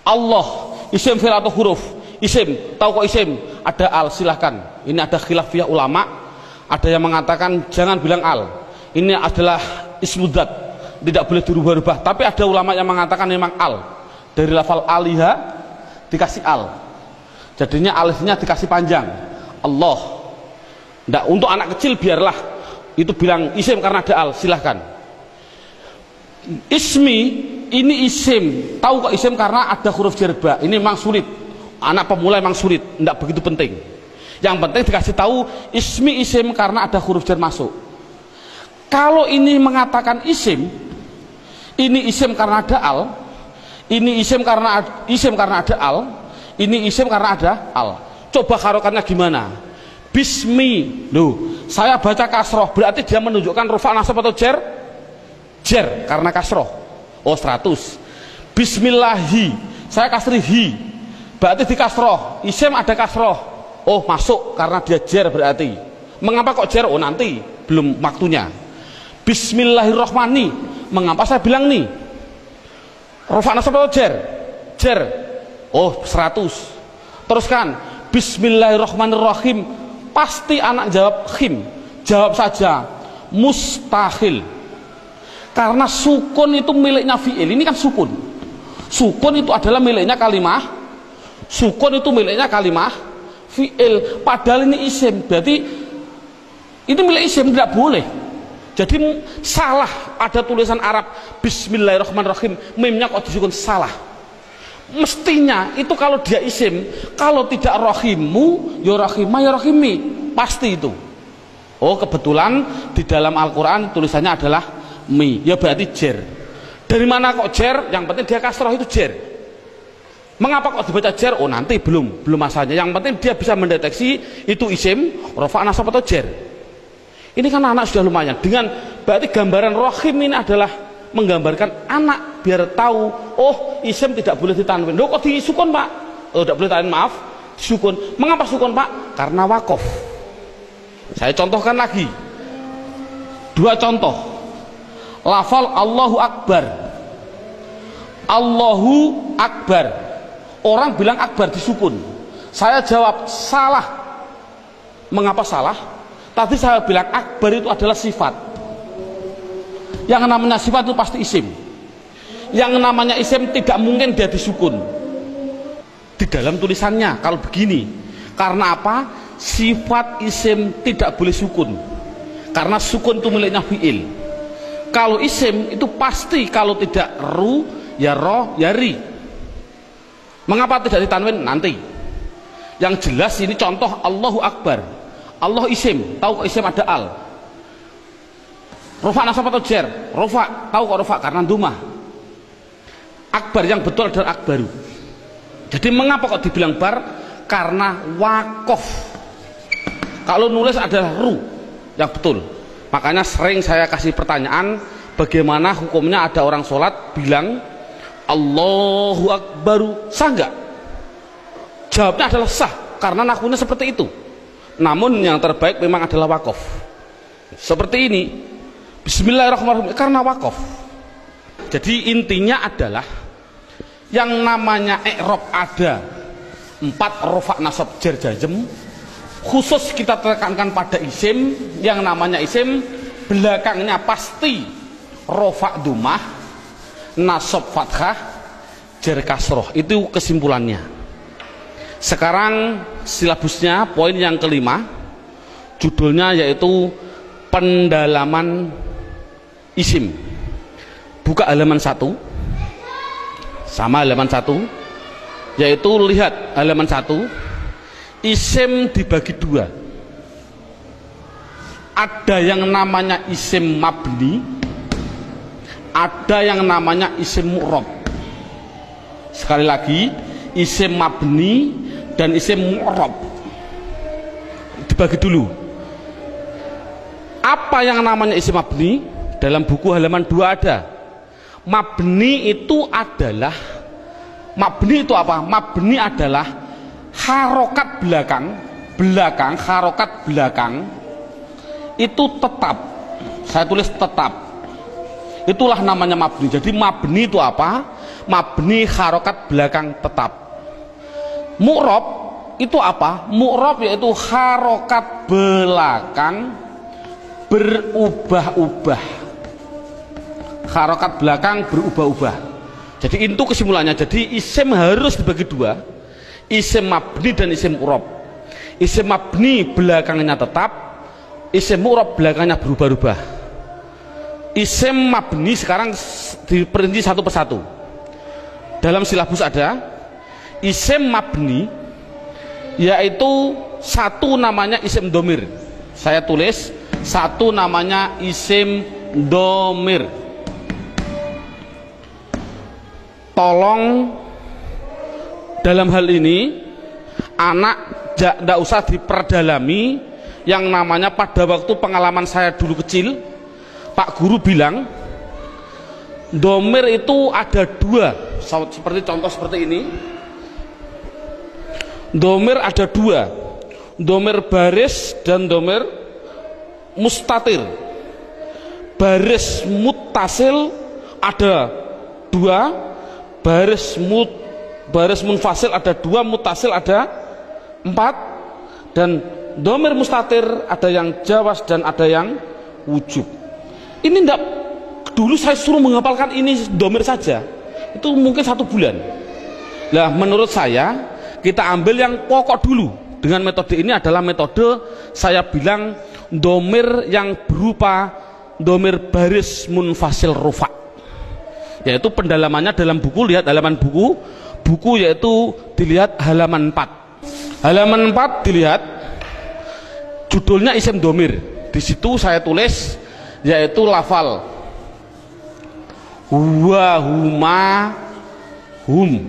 Allah, isim fi'il atau huruf? Isim, tahu kok isim? Ada al. Silahkan. Ini ada khilafiyah ulama. Ada yang mengatakan jangan bilang al. Ini adalah ismudzat, tidak boleh dirubah-rubah. Tapi ada ulama yang mengatakan memang al. Dari lafal aliha dikasih al, jadinya alifnya dikasih panjang. Allah. Nggak, untuk anak kecil biarlah itu bilang isim karena ada al, silahkan. Ismi, ini isim, tahu kok isim karena ada huruf jerba. Ini memang sulit, anak pemula memang sulit, nggak begitu penting. Yang penting dikasih tahu ismi isim karena ada huruf jar masuk. Kalau ini mengatakan isim, ini isim karena ada al, ini isim karena ada al, ini isim karena ada al. Coba harokannya gimana? Bismi, loh, saya baca kasroh, berarti dia menunjukkan rufa nasab atau jer? Jer, karena kasroh. Oh 100. Bismillahi, saya kasri hi, berarti di kasroh. Isim ada kasroh. Oh masuk karena dia jer berarti. Mengapa kok jer? Oh nanti, belum waktunya. Bismillahirrohmani, mengapa saya bilang nih? Rufa nasab atau jer? Jer. Oh 100. Teruskan Bismillahirrahmanirrahim, pasti anak jawab khim. Jawab saja mustahil, karena sukun itu miliknya fi'il. Ini kan sukun. Sukun itu adalah miliknya kalimah. Sukun itu miliknya kalimah fi'il. Padahal ini isim, berarti ini milik isim, tidak boleh. Jadi salah, ada tulisan Arab Bismillahirrahmanirrahim, mimnya kok disukun, salah. Mestinya itu kalau dia isim, kalau tidak rohimu ya rohimah ya rohimi, pasti itu. Oh kebetulan di dalam Al-Quran tulisannya adalah mi, ya berarti jer. Dari mana kok jer? Yang penting dia kasroh, itu jer. Mengapa kok dibaca jer? Oh nanti belum masanya. Yang penting dia bisa mendeteksi itu isim, rofa nasab atau jer. Ini kan anak sudah lumayan. Dengan berarti gambaran rohim ini adalah menggambarkan anak biar tahu, oh isim tidak boleh ditanwin. Loh kok disukun pak? Oh tidak boleh ditanwin, maaf, sukun. Mengapa sukun pak? Karena wakof. Saya contohkan lagi. Dua contoh. Lafal Allahu Akbar. Allahu Akbar. Orang bilang akbar disukun. Saya jawab salah. Mengapa salah? Tadi saya bilang akbar itu adalah sifat. Yang namanya sifat itu pasti isim. Yang namanya isim tidak mungkin dia disukun. Di dalam tulisannya kalau begini. Karena apa? Sifat isim tidak boleh sukun. Karena sukun itu miliknya fi'il. Kalau isim itu pasti kalau tidak ru, ya ro, ya ri. Mengapa tidak ditanwin? Nanti. Yang jelas ini contoh Allahu Akbar. Allah isim, tahu kok isim ada al. Rofa nasab atau jer? Rofa, tahu kok rofa? Karena dumah. Akbar yang betul adalah akbaru. Jadi mengapa kok dibilang bar? Karena wakof. Kalau nulis adalah ru yang betul. Makanya sering saya kasih pertanyaan, bagaimana hukumnya ada orang sholat bilang Allahu Akbaru, sah nggak? Jawabnya adalah sah, karena nakunya seperti itu. Namun yang terbaik memang adalah wakof. Seperti ini, Bismillahirrahmanirrahim, karena wakof. Jadi intinya adalah yang namanya i'rab ada 4 rofa nasab jar jazm. Khusus kita tekankan pada isim, yang namanya isim belakangnya pasti rofa dumah, nasab fathah, jar kasroh. Itu kesimpulannya. Sekarang silabusnya poin yang kelima, judulnya yaitu pendalaman isim. Buka halaman 1, sama halaman 1, yaitu lihat halaman 1, isim dibagi 2. Ada yang namanya isim mabni, ada yang namanya isim mu'rab. Sekali lagi, isim mabni dan isim mu'rab dibagi dulu. Apa yang namanya isim mabni? Dalam buku halaman 2 ada. Mabni itu adalah, mabni itu apa? Mabni adalah harokat belakang, harokat belakang itu tetap. Saya tulis tetap. Itulah namanya mabni. Jadi mabni itu apa? Mabni harokat belakang tetap. Mu'rab itu apa? Mu'rab yaitu harokat belakang berubah-ubah. Harokat belakang berubah-ubah. Jadi itu kesimpulannya. Jadi isim harus dibagi 2, isim mabni dan isim mu'rab. Isim mabni belakangnya tetap, isim mu'rab belakangnya berubah-ubah. Isim mabni sekarang diperinci satu persatu. Dalam silabus ada isim mabni, yaitu satu namanya isim domir. Saya tulis satu namanya isim domir. Tolong dalam hal ini anak tidak usah diperdalami. Yang namanya pada waktu pengalaman saya dulu kecil, Pak Guru bilang domir itu ada 2, seperti contoh seperti ini. Domir ada 2, domir baris dan domir mustatir. Baris muttasil ada 2, baris munfasil ada 2, muttasil ada 4, dan domir mustatir ada yang jawas dan ada yang wujub. Ini enggak, dulu saya suruh menghafalkan ini domir saja, itu mungkin 1 bulan. Nah, menurut saya kita ambil yang pokok dulu. Dengan metode ini adalah metode saya bilang domir yang berupa domir baris munfasil rufa, yaitu pendalamannya dalam buku. Lihat halaman buku yaitu dilihat halaman 4. Halaman 4 dilihat judulnya isim domir. Di situ saya tulis yaitu lafal huwa, huma, hum,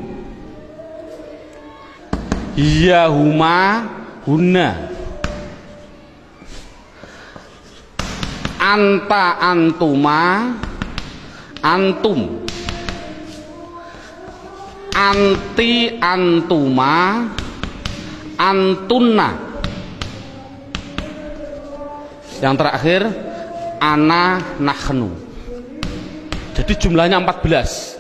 iya, huma, hunna, anta, antuma, antum, anti, antuma, antunna. Yang terakhir ana, nahnu. Jadi jumlahnya 14.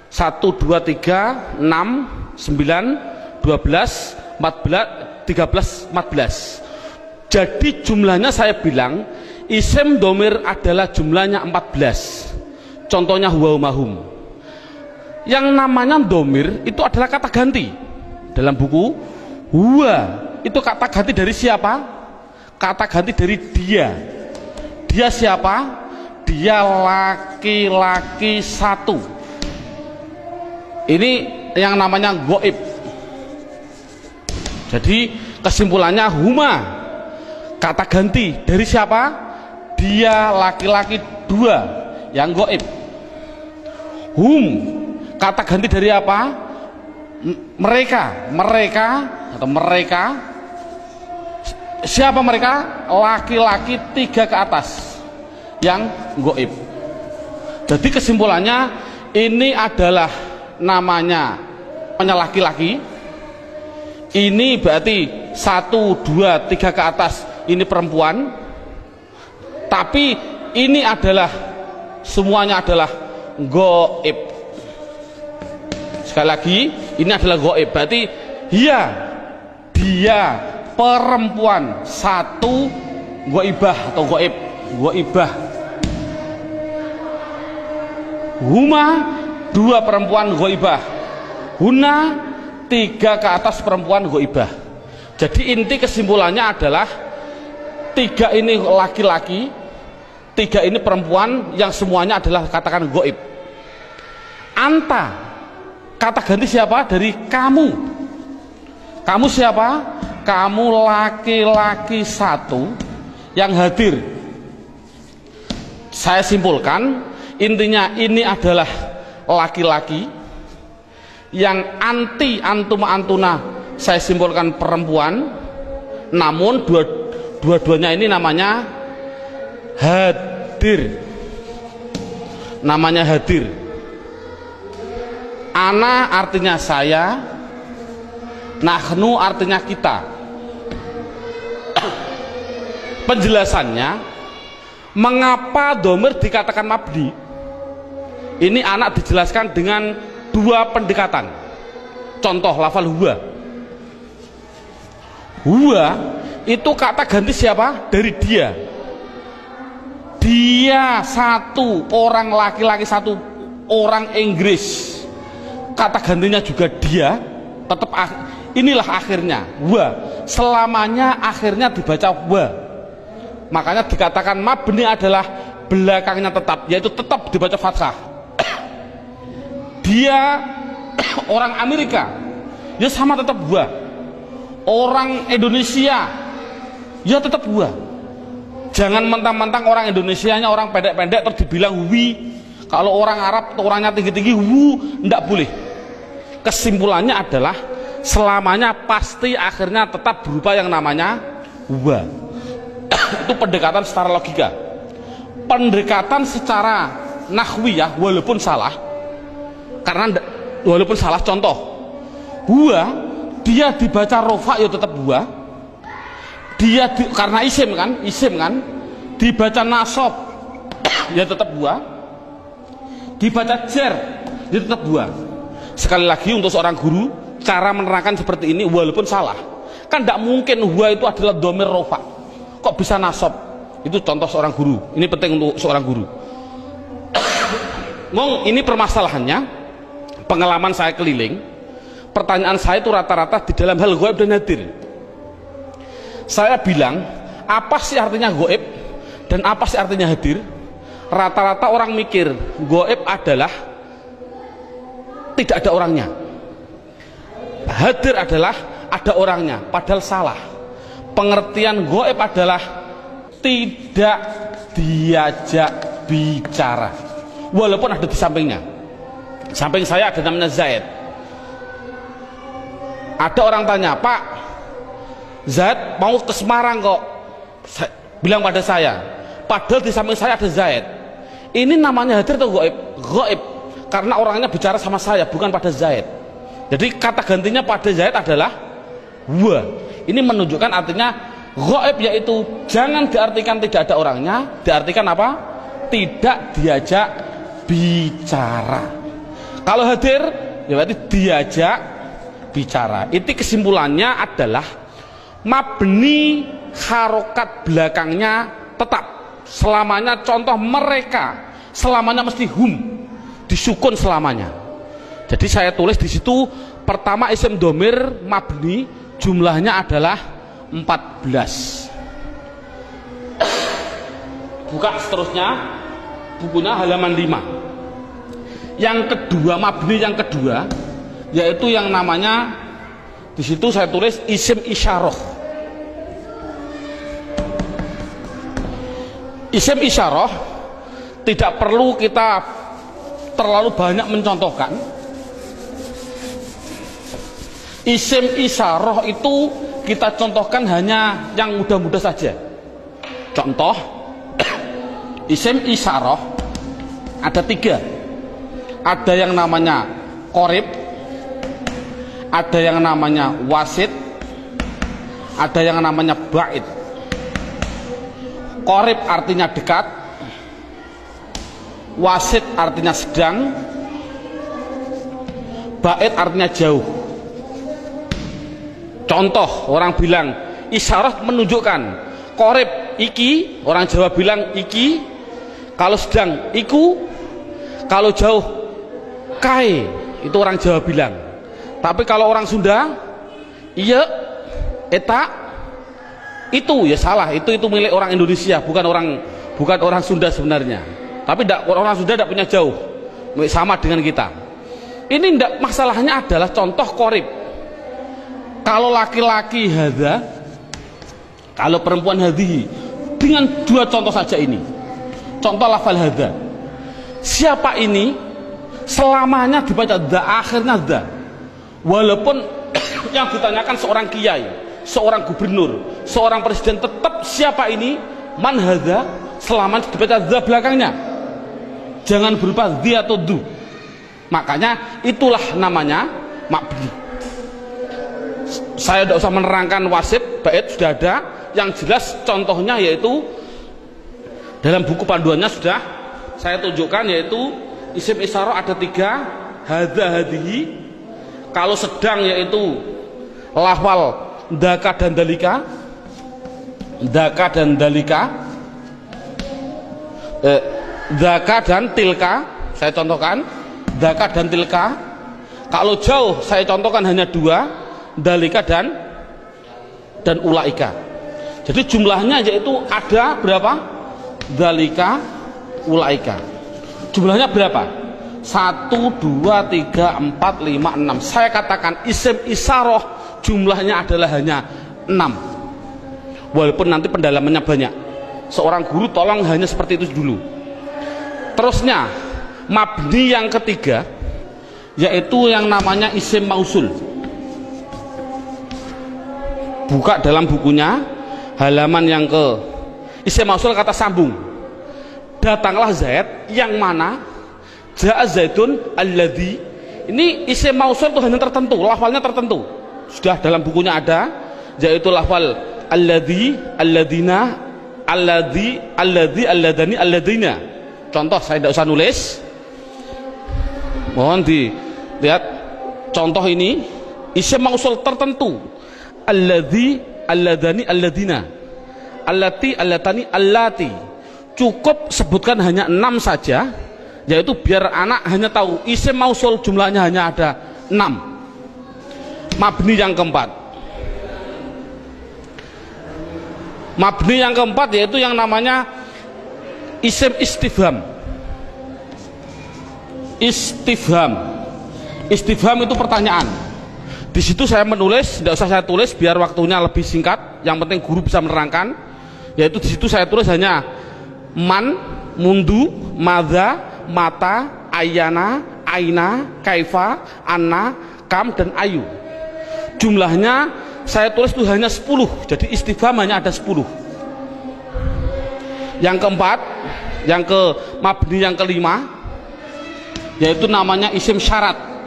1, 2, 3, 6, 9, 12, 14, 13, 14. Jadi jumlahnya saya bilang isim domir adalah jumlahnya 14. Contohnya huwa, hum. Yang namanya domir itu adalah kata ganti. Dalam buku huwa itu kata ganti dari siapa? Kata ganti dari dia. Dia siapa? Dia laki-laki 1. Ini yang namanya goib. Jadi kesimpulannya huma kata ganti dari siapa? Dia laki-laki 2 yang goib. Hum kata ganti dari apa? Mereka atau mereka. Siapa mereka? Laki-laki 3 ke atas yang goib. Jadi kesimpulannya ini adalah namanya laki-laki. Ini berarti 1, 2, 3 ke atas ini perempuan. Tapi ini adalah semuanya adalah goib. Sekali lagi ini adalah goib. Berarti dia perempuan 1 goibah atau goib. Goibah. Huma 2 perempuan goibah. Huna 3 ke atas perempuan goibah. Jadi inti kesimpulannya adalah 3 ini laki-laki, tiga ini perempuan yang semuanya adalah katakan goib. Anta, kata ganti siapa? Dari kamu. Kamu siapa? Kamu laki-laki satu yang hadir. Saya simpulkan, intinya ini adalah laki-laki yang anti antuma antuna, saya simpulkan perempuan, namun dua-duanya ini namanya hadir. Namanya hadir. Ana artinya saya, nahnu artinya kita. Penjelasannya, mengapa domir dikatakan mabni? Ini anak dijelaskan dengan dua pendekatan. Contoh lafal huwa. Huwa itu kata ganti siapa? Dari dia. Dia satu, orang laki-laki satu, orang Inggris. Kata gantinya juga dia, tetap inilah akhirnya wa. Selamanya akhirnya dibaca wa. Makanya dikatakan mabni adalah belakangnya tetap, yaitu tetap dibaca fathah. Dia orang Amerika, ya sama tetap wa. Orang Indonesia, ya tetap wa. Jangan mentang-mentang orang Indonesianya orang pendek-pendek terus dibilang wi. Kalau orang Arab orangnya tinggi-tinggi wu, enggak boleh. Kesimpulannya adalah selamanya pasti akhirnya tetap berupa yang namanya wa. Itu pendekatan secara logika. Pendekatan secara nahwiyah walaupun salah, karena walaupun salah, contoh huwa dia dibaca rofa ya tetap huwa. Dia karena isim kan dibaca nasab ya tetap huwa, dibaca jar ya tetap huwa. Sekali lagi untuk seorang guru, cara menerangkan seperti ini walaupun salah, kan tidak mungkin huwa itu adalah dhamir rofa, kok bisa nasab. Itu contoh seorang guru, ini penting untuk seorang guru. Ini permasalahannya, pengalaman saya keliling, pertanyaan saya itu rata-rata di dalam hal ghaib dan hadir. Saya bilang, apa sih artinya ghaib dan apa sih artinya hadir? Rata-rata orang mikir ghaib adalah tidak ada orangnya, hadir adalah ada orangnya, padahal salah. Pengertian ghaib adalah tidak diajak bicara walaupun ada di sampingnya. Samping saya ada namanya Zaid. Ada orang tanya, Pak Zaid mau ke Semarang kok, bilang pada saya, padahal di samping saya ada Zaid. Ini namanya hadir atau ghaib? Ghaib, karena orangnya bicara sama saya, bukan pada Zaid. Jadi kata gantinya pada Zaid adalah wa. Ini menunjukkan artinya ghaib, yaitu jangan diartikan tidak ada orangnya, diartikan apa? Tidak diajak bicara. Kalau hadir ya berarti diajak bicara. Itu kesimpulannya adalah mabni harokat belakangnya tetap selamanya. Contoh mereka selamanya mesti hum, disukun selamanya. Jadi saya tulis di situ pertama isim domir mabni jumlahnya adalah 14. Buka seterusnya bukunya halaman 5. Yang kedua, mabni yang kedua yaitu yang namanya di situ saya tulis isim isyarah. Isim isyarah tidak perlu kita terlalu banyak mencontohkan. Isim isyarah itu kita contohkan hanya yang mudah-mudah saja. Contoh isim isyarah ada 3. Ada yang namanya qorib, ada yang namanya wasit, ada yang namanya ba'id. Qorib artinya dekat, wasit artinya sedang, ba'id artinya jauh. Contoh, orang bilang isyarat menunjukkan qorib iki, orang Jawa bilang iki, kalau sedang iku, kalau jauh kai, itu orang Jawa bilang. Tapi kalau orang Sunda iya, eta, itu ya salah, itu milik orang Indonesia, bukan orang bukan orang Sunda sebenarnya, tapi orang Sunda tidak punya jauh, sama dengan kita. Ini tidak, masalahnya adalah contoh korib. Kalau laki-laki hadza, kalau perempuan hadhihi, dengan dua contoh saja ini. Contoh lafal hadza, siapa ini selamanya dibaca dza, akhirnya dza, walaupun yang ditanyakan seorang kiai, seorang gubernur, seorang presiden, tetap siapa ini, man hadza, selamanya dibaca dza belakangnya, jangan berupa dzi atau du. Makanya itulah namanya mabni. Saya tidak usah menerangkan wasit, bait sudah ada. Yang jelas contohnya yaitu dalam buku panduannya sudah saya tunjukkan, yaitu isim isyarah ada 3, hadza hadhihi. Kalau sedang yaitu lafal dzaka dan dalika, dzaka dan dalika, dzaka dan tilka. Saya contohkan dzaka dan tilka. Kalau jauh saya contohkan hanya 2, dalika dan ulaika. Jadi jumlahnya yaitu ada berapa? Dalika, ulaika. Jumlahnya berapa? 1, 2, 3, 4, 5, 6. Saya katakan isim isyarah jumlahnya adalah hanya 6. Walaupun nanti pendalamannya banyak. Seorang guru tolong hanya seperti itu dulu. Terusnya mabni yang ketiga yaitu yang namanya isim mausul. Buka dalam bukunya halaman yang ke isim mausul, kata sambung. Datanglah Zaid, yang mana ja'a Zaidun alladzi. Ini isim mausul itu hanya tertentu, lafalnya tertentu. Sudah dalam bukunya ada, yaitu lafal alladzi, alladzina, alladzi, alladani, alladina. Contoh saya tidak usah nulis. Mohon dilihat contoh ini, isim mausul tertentu. Alladzi, alladani, alladina, allati, allatani, allati. Cukup sebutkan hanya 6 saja, yaitu biar anak hanya tahu isim mausul jumlahnya hanya ada 6. Mabni yang keempat. Mabni yang keempat yaitu yang namanya isim istifham. Istifham. Istifham itu pertanyaan. Di situ saya menulis, tidak usah saya tulis biar waktunya lebih singkat. Yang penting guru bisa menerangkan. Yaitu di situ saya tulis hanya man, mundu, madza, mata, ayana, aina, kaifa, anna, kam, dan ayu. Jumlahnya saya tulis itu hanya 10. Jadi istifham hanya ada 10. Yang keempat, yang ke mabni yang kelima, yaitu namanya isim syarat.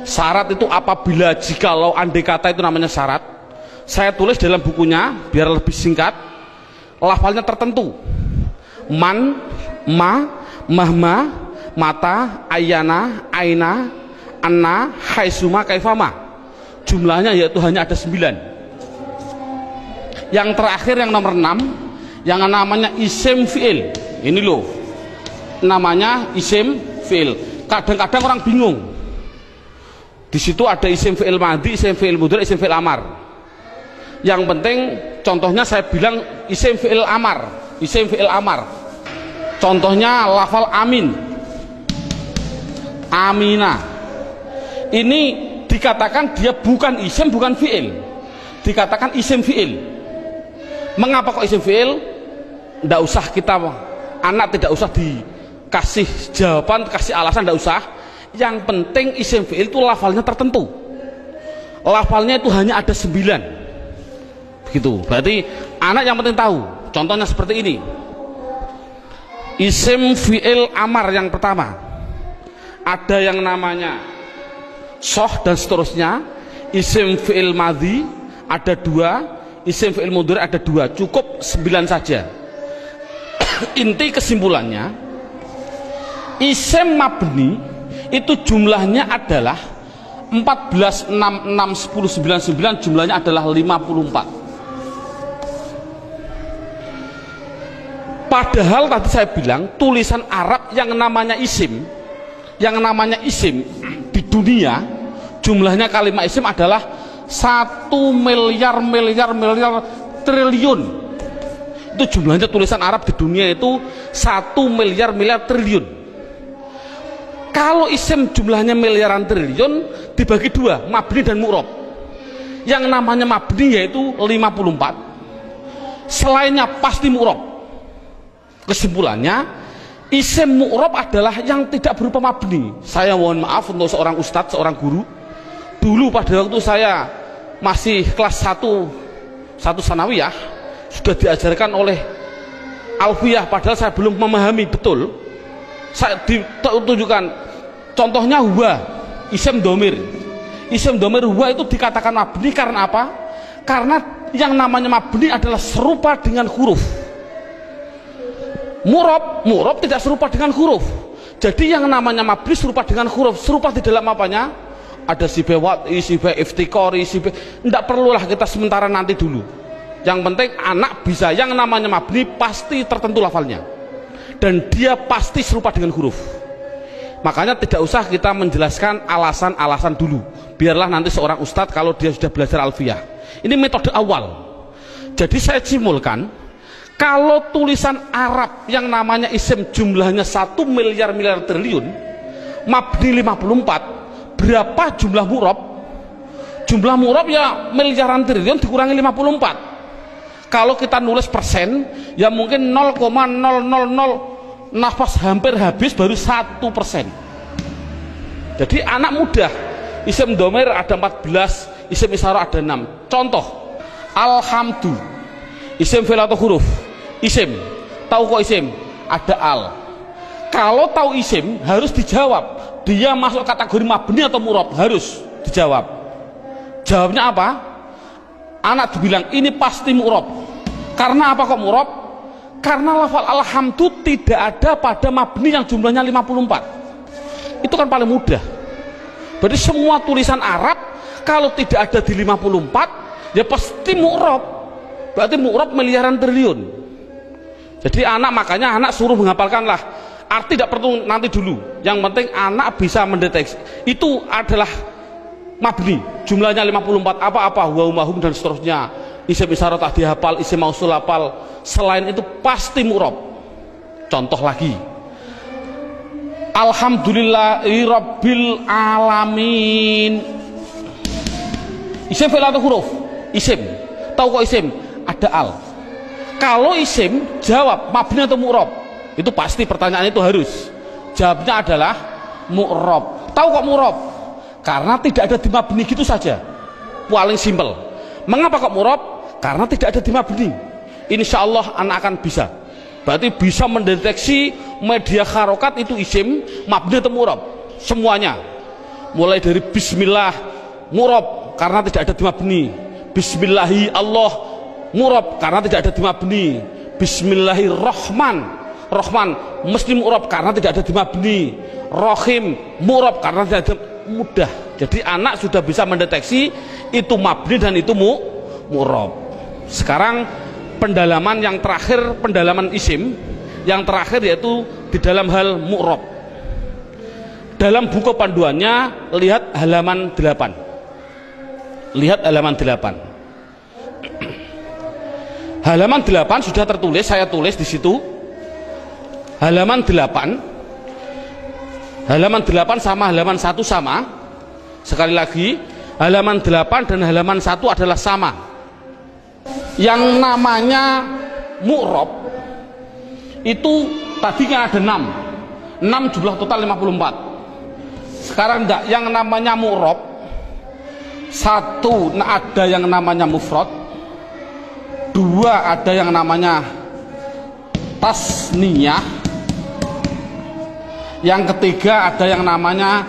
Syarat itu apabila, jikalau, andai kata, itu namanya syarat. Saya tulis dalam bukunya biar lebih singkat. Lafalnya tertentu. Man, ma, mahma, mata, ayana, aina, anna, haisuma, kaifama. Jumlahnya yaitu hanya ada 9. Yang terakhir yang nomor 6, yang namanya isim fi'il. Ini loh, namanya isim fi'il. Kadang-kadang orang bingung. Di situ ada isim fi'il madhi, isim fi'il mudhari, isim fi'il amar. Yang penting contohnya saya bilang isim fi'il amar, isim fi'il amar. Contohnya lafal amin, amina. Ini dikatakan dia bukan isim, bukan fi'il, dikatakan isim fi'il. Mengapa kok isim fi'il? Tidak usah kita, anak tidak usah dikasih jawaban, kasih alasan, tidak usah. Yang penting isim fi'il itu lafalnya tertentu. Lafalnya itu hanya ada 9. Begitu. Berarti anak yang penting tahu. Contohnya seperti ini. Isim fi'il amar yang pertama, ada yang namanya soh dan seterusnya. Isim fi'il madhi ada 2, isim fi'il mudhari ada 2. Cukup 9 saja. Inti kesimpulannya, isim mabni itu jumlahnya adalah 14, 6, 6, 10, 9, 9. Jumlahnya adalah 54. Padahal tadi saya bilang tulisan Arab yang namanya isim, di dunia jumlahnya kalimat isim adalah 1 miliar triliun. Itu jumlahnya tulisan Arab di dunia itu 1 miliar triliun. Kalau isim jumlahnya miliaran triliun dibagi dua, mabni dan mu'rob. Yang namanya mabni yaitu 54, selainnya pasti mu'rob. Kesimpulannya, isim mu'rob adalah yang tidak berupa mabni. Saya mohon maaf untuk seorang ustadz, seorang guru. Dulu pada waktu saya masih kelas 1 sanawiyah, sudah diajarkan oleh alfiyah, padahal saya belum memahami betul. Saya ditunjukkan contohnya huwa, isim domir. Isim domir huwa itu dikatakan mabni karena apa? Karena yang namanya mabni adalah serupa dengan huruf. Mu'rob tidak serupa dengan huruf. Jadi yang namanya mabni serupa dengan huruf. Serupa di dalam apanya? Ada sibe wat'i, sibe iftikori, sibe. Tidak perlulah kita sementara, nanti dulu. Yang penting anak bisa, yang namanya mabni pasti tertentu lafalnya, dan dia pasti serupa dengan huruf. Makanya tidak usah kita menjelaskan alasan-alasan dulu, biarlah nanti seorang ustadz kalau dia sudah belajar alfiyah. Ini metode awal. Jadi saya simulkan, kalau tulisan Arab yang namanya isim jumlahnya 1 miliar triliun, mabni 54, berapa jumlah mu'rob? Jumlah mu'rob ya miliaran triliun dikurangi 54. Kalau kita nulis persen, ya mungkin 0,000 nafas hampir habis baru 1%. Jadi anak mudah. Isim domir ada 14, isim isyarah ada 6. Contoh, alhamdu, isim fi'il atau huruf? Isim. Tahu kok isim? Ada al. Kalau tahu isim harus dijawab, dia masuk kategori mabni atau mu'rob, harus dijawab. Jawabnya apa? Anak dibilang ini pasti mu'rob. Karena apa kok mu'rob? Karena lafal alhamdu tidak ada pada mabni yang jumlahnya 54. Itu kan paling mudah. Berarti semua tulisan Arab kalau tidak ada di 54 ya pasti mu'rob. Berarti mu'rob miliaran triliun. Jadi makanya anak suruh menghafalkanlah. Arti tidak perlu nanti dulu. Yang penting anak bisa mendeteksi. Itu adalah mabni, jumlahnya 54, apa-apa, wa umahum dan seterusnya. Isim isyarah tak dihafal, isim mausul hafal. Selain itu pasti mu'rob. Contoh lagi, alhamdulillahi rabbil alamin. Isim fi'il atau huruf? Isim. Tahu kok isim? Ada al. Kalau isim, jawab mabni atau mu'rob? Itu pasti, pertanyaan itu harus. Jawabnya adalah mu'rob. Tahu kok mu'rob? Karena tidak ada di mabni, gitu saja. Paling simpel. Mengapa kok mu'rob? Karena tidak ada di mabni. Insya Allah anak akan bisa. Berarti bisa mendeteksi media harokat itu isim, mabni atau mu'rob. Semuanya. Mulai dari bismillah, mu'rob karena tidak ada di mabni. Bismillahi Allah, mu'rob karena tidak ada di mabni. Bismillahirrahman, Rahman mesti mu'rob karena tidak ada di mabni. Rahim, mu'rob karena tidak ada. Mudah. Jadi anak sudah bisa mendeteksi itu mabni dan itu mu'rob. Sekarang pendalaman yang terakhir, pendalaman isim yang terakhir yaitu di dalam hal mu'rob. Dalam buku panduannya lihat halaman 8. Lihat halaman 8. Halaman 8 sudah tertulis, saya tulis di situ. Halaman 8. Halaman 8 sama halaman 1 sama. Sekali lagi, halaman 8 dan halaman 1 adalah sama. Yang namanya mu'rob itu tadinya ada 6 jumlah total 54. Sekarang enggak, yang namanya mu'rob 1 ada yang namanya mufrad, 2 ada yang namanya tasniyah, yang ketiga ada yang namanya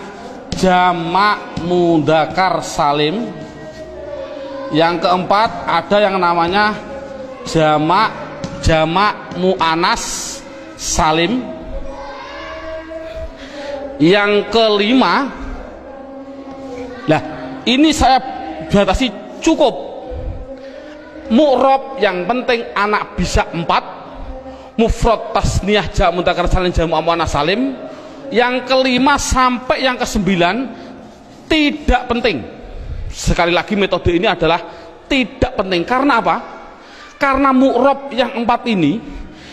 jamak mudzakkar salim, yang keempat ada yang namanya jamak muannas salim, yang kelima, nah ini saya batasi cukup mu'rob, yang penting anak bisa 4, mufrad tasniyah jamak mudzakkar salim jamak muannas salim. Yang kelima sampai yang ke-9 tidak penting. Sekali lagi metode ini adalah tidak penting. Karena apa? Karena mu'rab yang 4 ini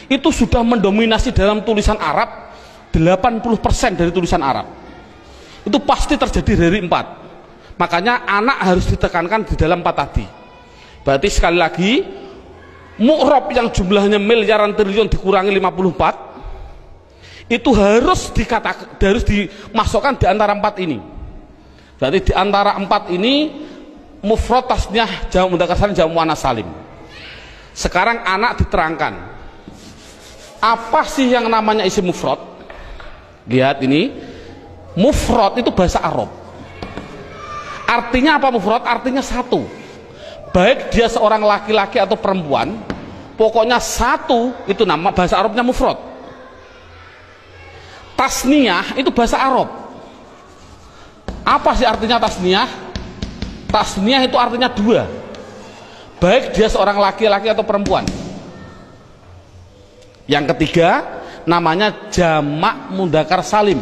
itu sudah mendominasi dalam tulisan Arab, 80% dari tulisan Arab itu pasti terjadi dari 4. Makanya anak harus ditekankan di dalam 4 tadi. Berarti sekali lagi, mu'rab yang jumlahnya miliaran triliun dikurangi 54 itu harus dimasukkan di antara 4 ini. Berarti di antara 4 ini mufrad, tasniyah, jamak mudzakkar salim, jamak muannats salim. Sekarang anak diterangkan apa sih yang namanya isim mufrad. Lihat ini, mufrad itu bahasa Arab. Artinya apa mufrad? Artinya satu. Baik dia seorang laki-laki atau perempuan, pokoknya satu, itu nama bahasa Arabnya mufrad. Tasniyah itu bahasa Arab. Apa sih artinya tasniyah? Tasniyah itu artinya 2. Baik dia seorang laki-laki atau perempuan. Yang ketiga namanya jamak mudzakkar salim.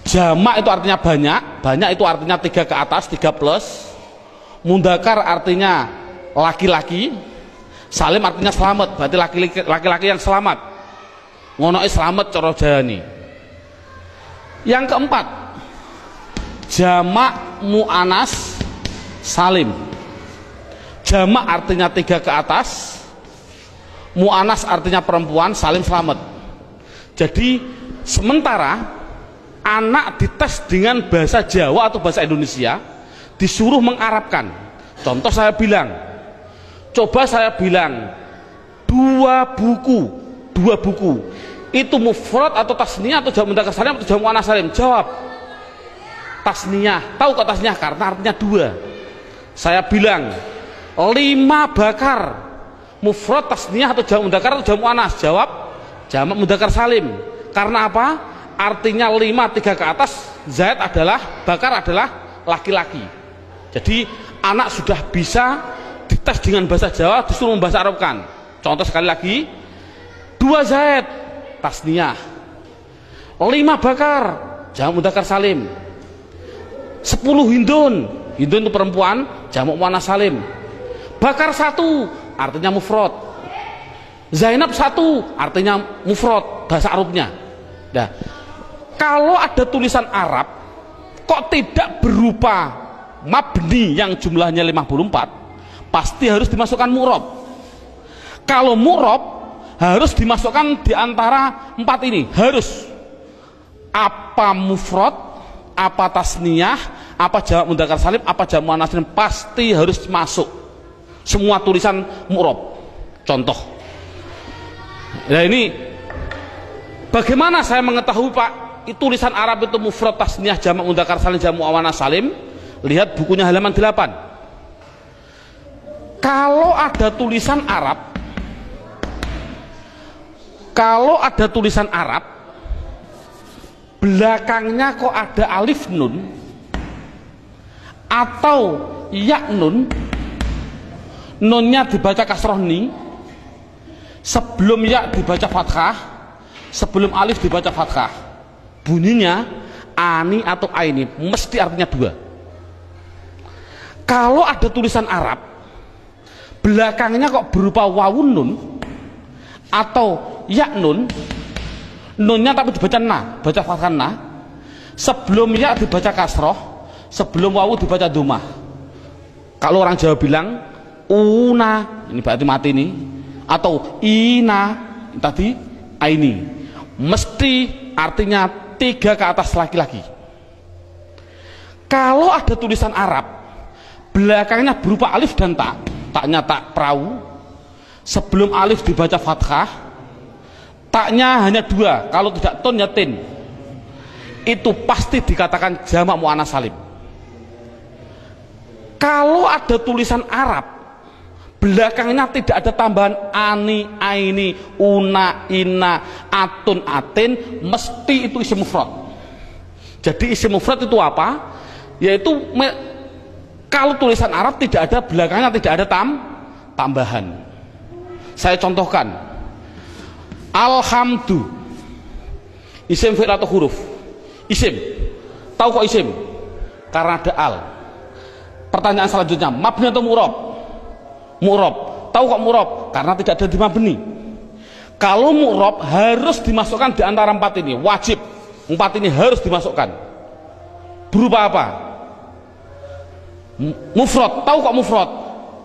Jamak itu artinya banyak, banyak itu artinya 3 ke atas, 3 plus. Mudzakkar artinya laki-laki, salim artinya selamat, berarti laki-laki yang selamat. Ngonoke selamat cara jayane. Yang keempat, jamak muannats salim. Jamak artinya 3 ke atas, muannats artinya perempuan, salim selamat. Jadi sementara anak dites dengan bahasa Jawa atau bahasa Indonesia, disuruh mengarabkan. Contoh saya bilang, coba saya bilang 2 buku itu mufrad atau tasniyah atau jamak mudzakkar salim atau jamak muannats salim? Jawab tasniyah. Tahu kok tasniyah? Karena artinya 2. Saya bilang 5 bakar, mufrad, tasniyah atau jamak mudzakkar atau jamak muannats? Jawab jamak mudzakkar salim. Karena apa? Artinya 5 3 ke atas, zaid adalah, bakar adalah laki-laki. Jadi anak sudah bisa dites dengan bahasa Jawa, disuruh membahasa Arabkan. Contoh sekali lagi, 2 zaid tasniyah, 5 bakar jamak mudzakkar salim, 10 hindun, hindun itu perempuan, jamak muannats salim. Bakar 1 artinya mufrad, Zainab 1 artinya mufrad bahasa Arabnya. Nah, kalau ada tulisan Arab kok tidak berupa mabni yang jumlahnya 54, pasti harus dimasukkan mu'rab. Kalau mu'rab harus dimasukkan di antara 4 ini, harus apa mufrad, apa tasniyah, apa jamak mudzakkar salim, apa jamak muannats salim, pasti harus masuk semua tulisan mu'rab. Contoh, nah ini bagaimana saya mengetahui Pak tulisan Arab itu mufrad, tasniyah, jamak mudzakkar salim, jamak muannats salim? Lihat bukunya halaman 8. Kalau ada tulisan Arab, belakangnya kok ada alif nun atau ya nun, nunnya dibaca kasroh ni, sebelum ya dibaca fathah, sebelum alif dibaca fathah, bunyinya ani atau aini, mesti artinya 2. Kalau ada tulisan Arab belakangnya kok berupa wawun nun atau ya nun, nunnya tapi dibaca na, baca fathah na, sebelum ya dibaca kasroh, sebelum wawu dibaca dhammah. Kalau orang Jawa bilang una, ini berarti mati nih, atau ina tadi aini, mesti artinya 3 ke atas laki-laki. Kalau ada tulisan Arab belakangnya berupa alif dan ta, taknya tak perahu, sebelum alif dibaca fathah, taknya hanya 2, kalau tidak ton ya tin, itu pasti dikatakan jamak muannats salim. Kalau ada tulisan Arab belakangnya tidak ada tambahan ani, aini, una, ina, atun, atin, mesti itu isim mufrad. Jadi isim mufrad itu apa? Yaitu kalau tulisan Arab tidak ada belakangnya tidak ada tambahan. Saya contohkan, alhamdu, isim fi'il atau huruf? Isim. Tahu kok isim? Karena ada al. Pertanyaan selanjutnya, mabni atau mu'rab? mu'rob. Tahu kok mu'rob? Karena tidak ada di mabni. Kalau mu'rob harus dimasukkan di antara 4 ini, wajib 4 ini harus dimasukkan. Berupa apa? Mufrad. Tahu kok mufrad?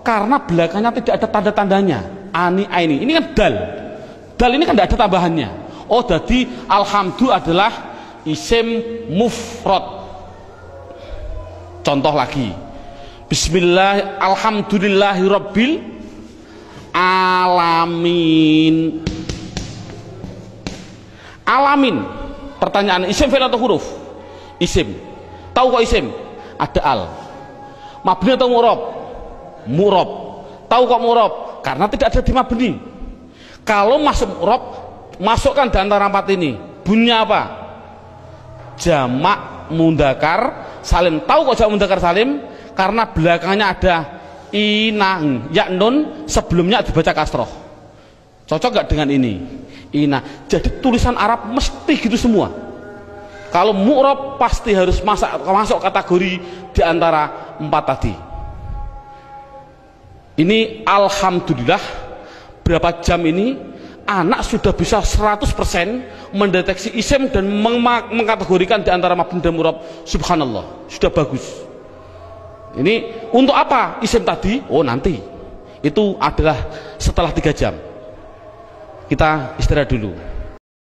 Karena belakangnya tidak ada tanda-tandanya. Ani, aini. Ini kan dal. Dal ini kan tidak ada tambahannya. Oh, jadi alhamdu adalah isim mufrad. Contoh lagi. Bismillah, alhamdulillahi rabbil alamin. Alamin. Pertanyaan, isim fi'il atau huruf? Isim. Tahu kok isim? Ada al. Mabni atau mu'rob? Mu'rob. Tahu kok mu'rob? Karena tidak ada di mabni. Kalau masuk mu'rob, masukkan di antara 4 ini. Bunyinya apa? Jamak mudzakkar salim. Tahu kok jamak mudzakkar salim? Karena belakangnya ada inang, ya nun, sebelumnya dibaca kasroh. Cocok gak dengan ini? Ina. Jadi tulisan Arab mesti gitu semua. Kalau mu'rob pasti harus masuk kategori di antara 4 tadi. Ini alhamdulillah berapa jam ini anak sudah bisa 100% mendeteksi isim dan mengkategorikan di antara mabni dan mu'rob. Subhanallah, sudah bagus. Ini untuk apa isim tadi? Oh, nanti. Itu adalah setelah 3 jam. Kita istirahat dulu.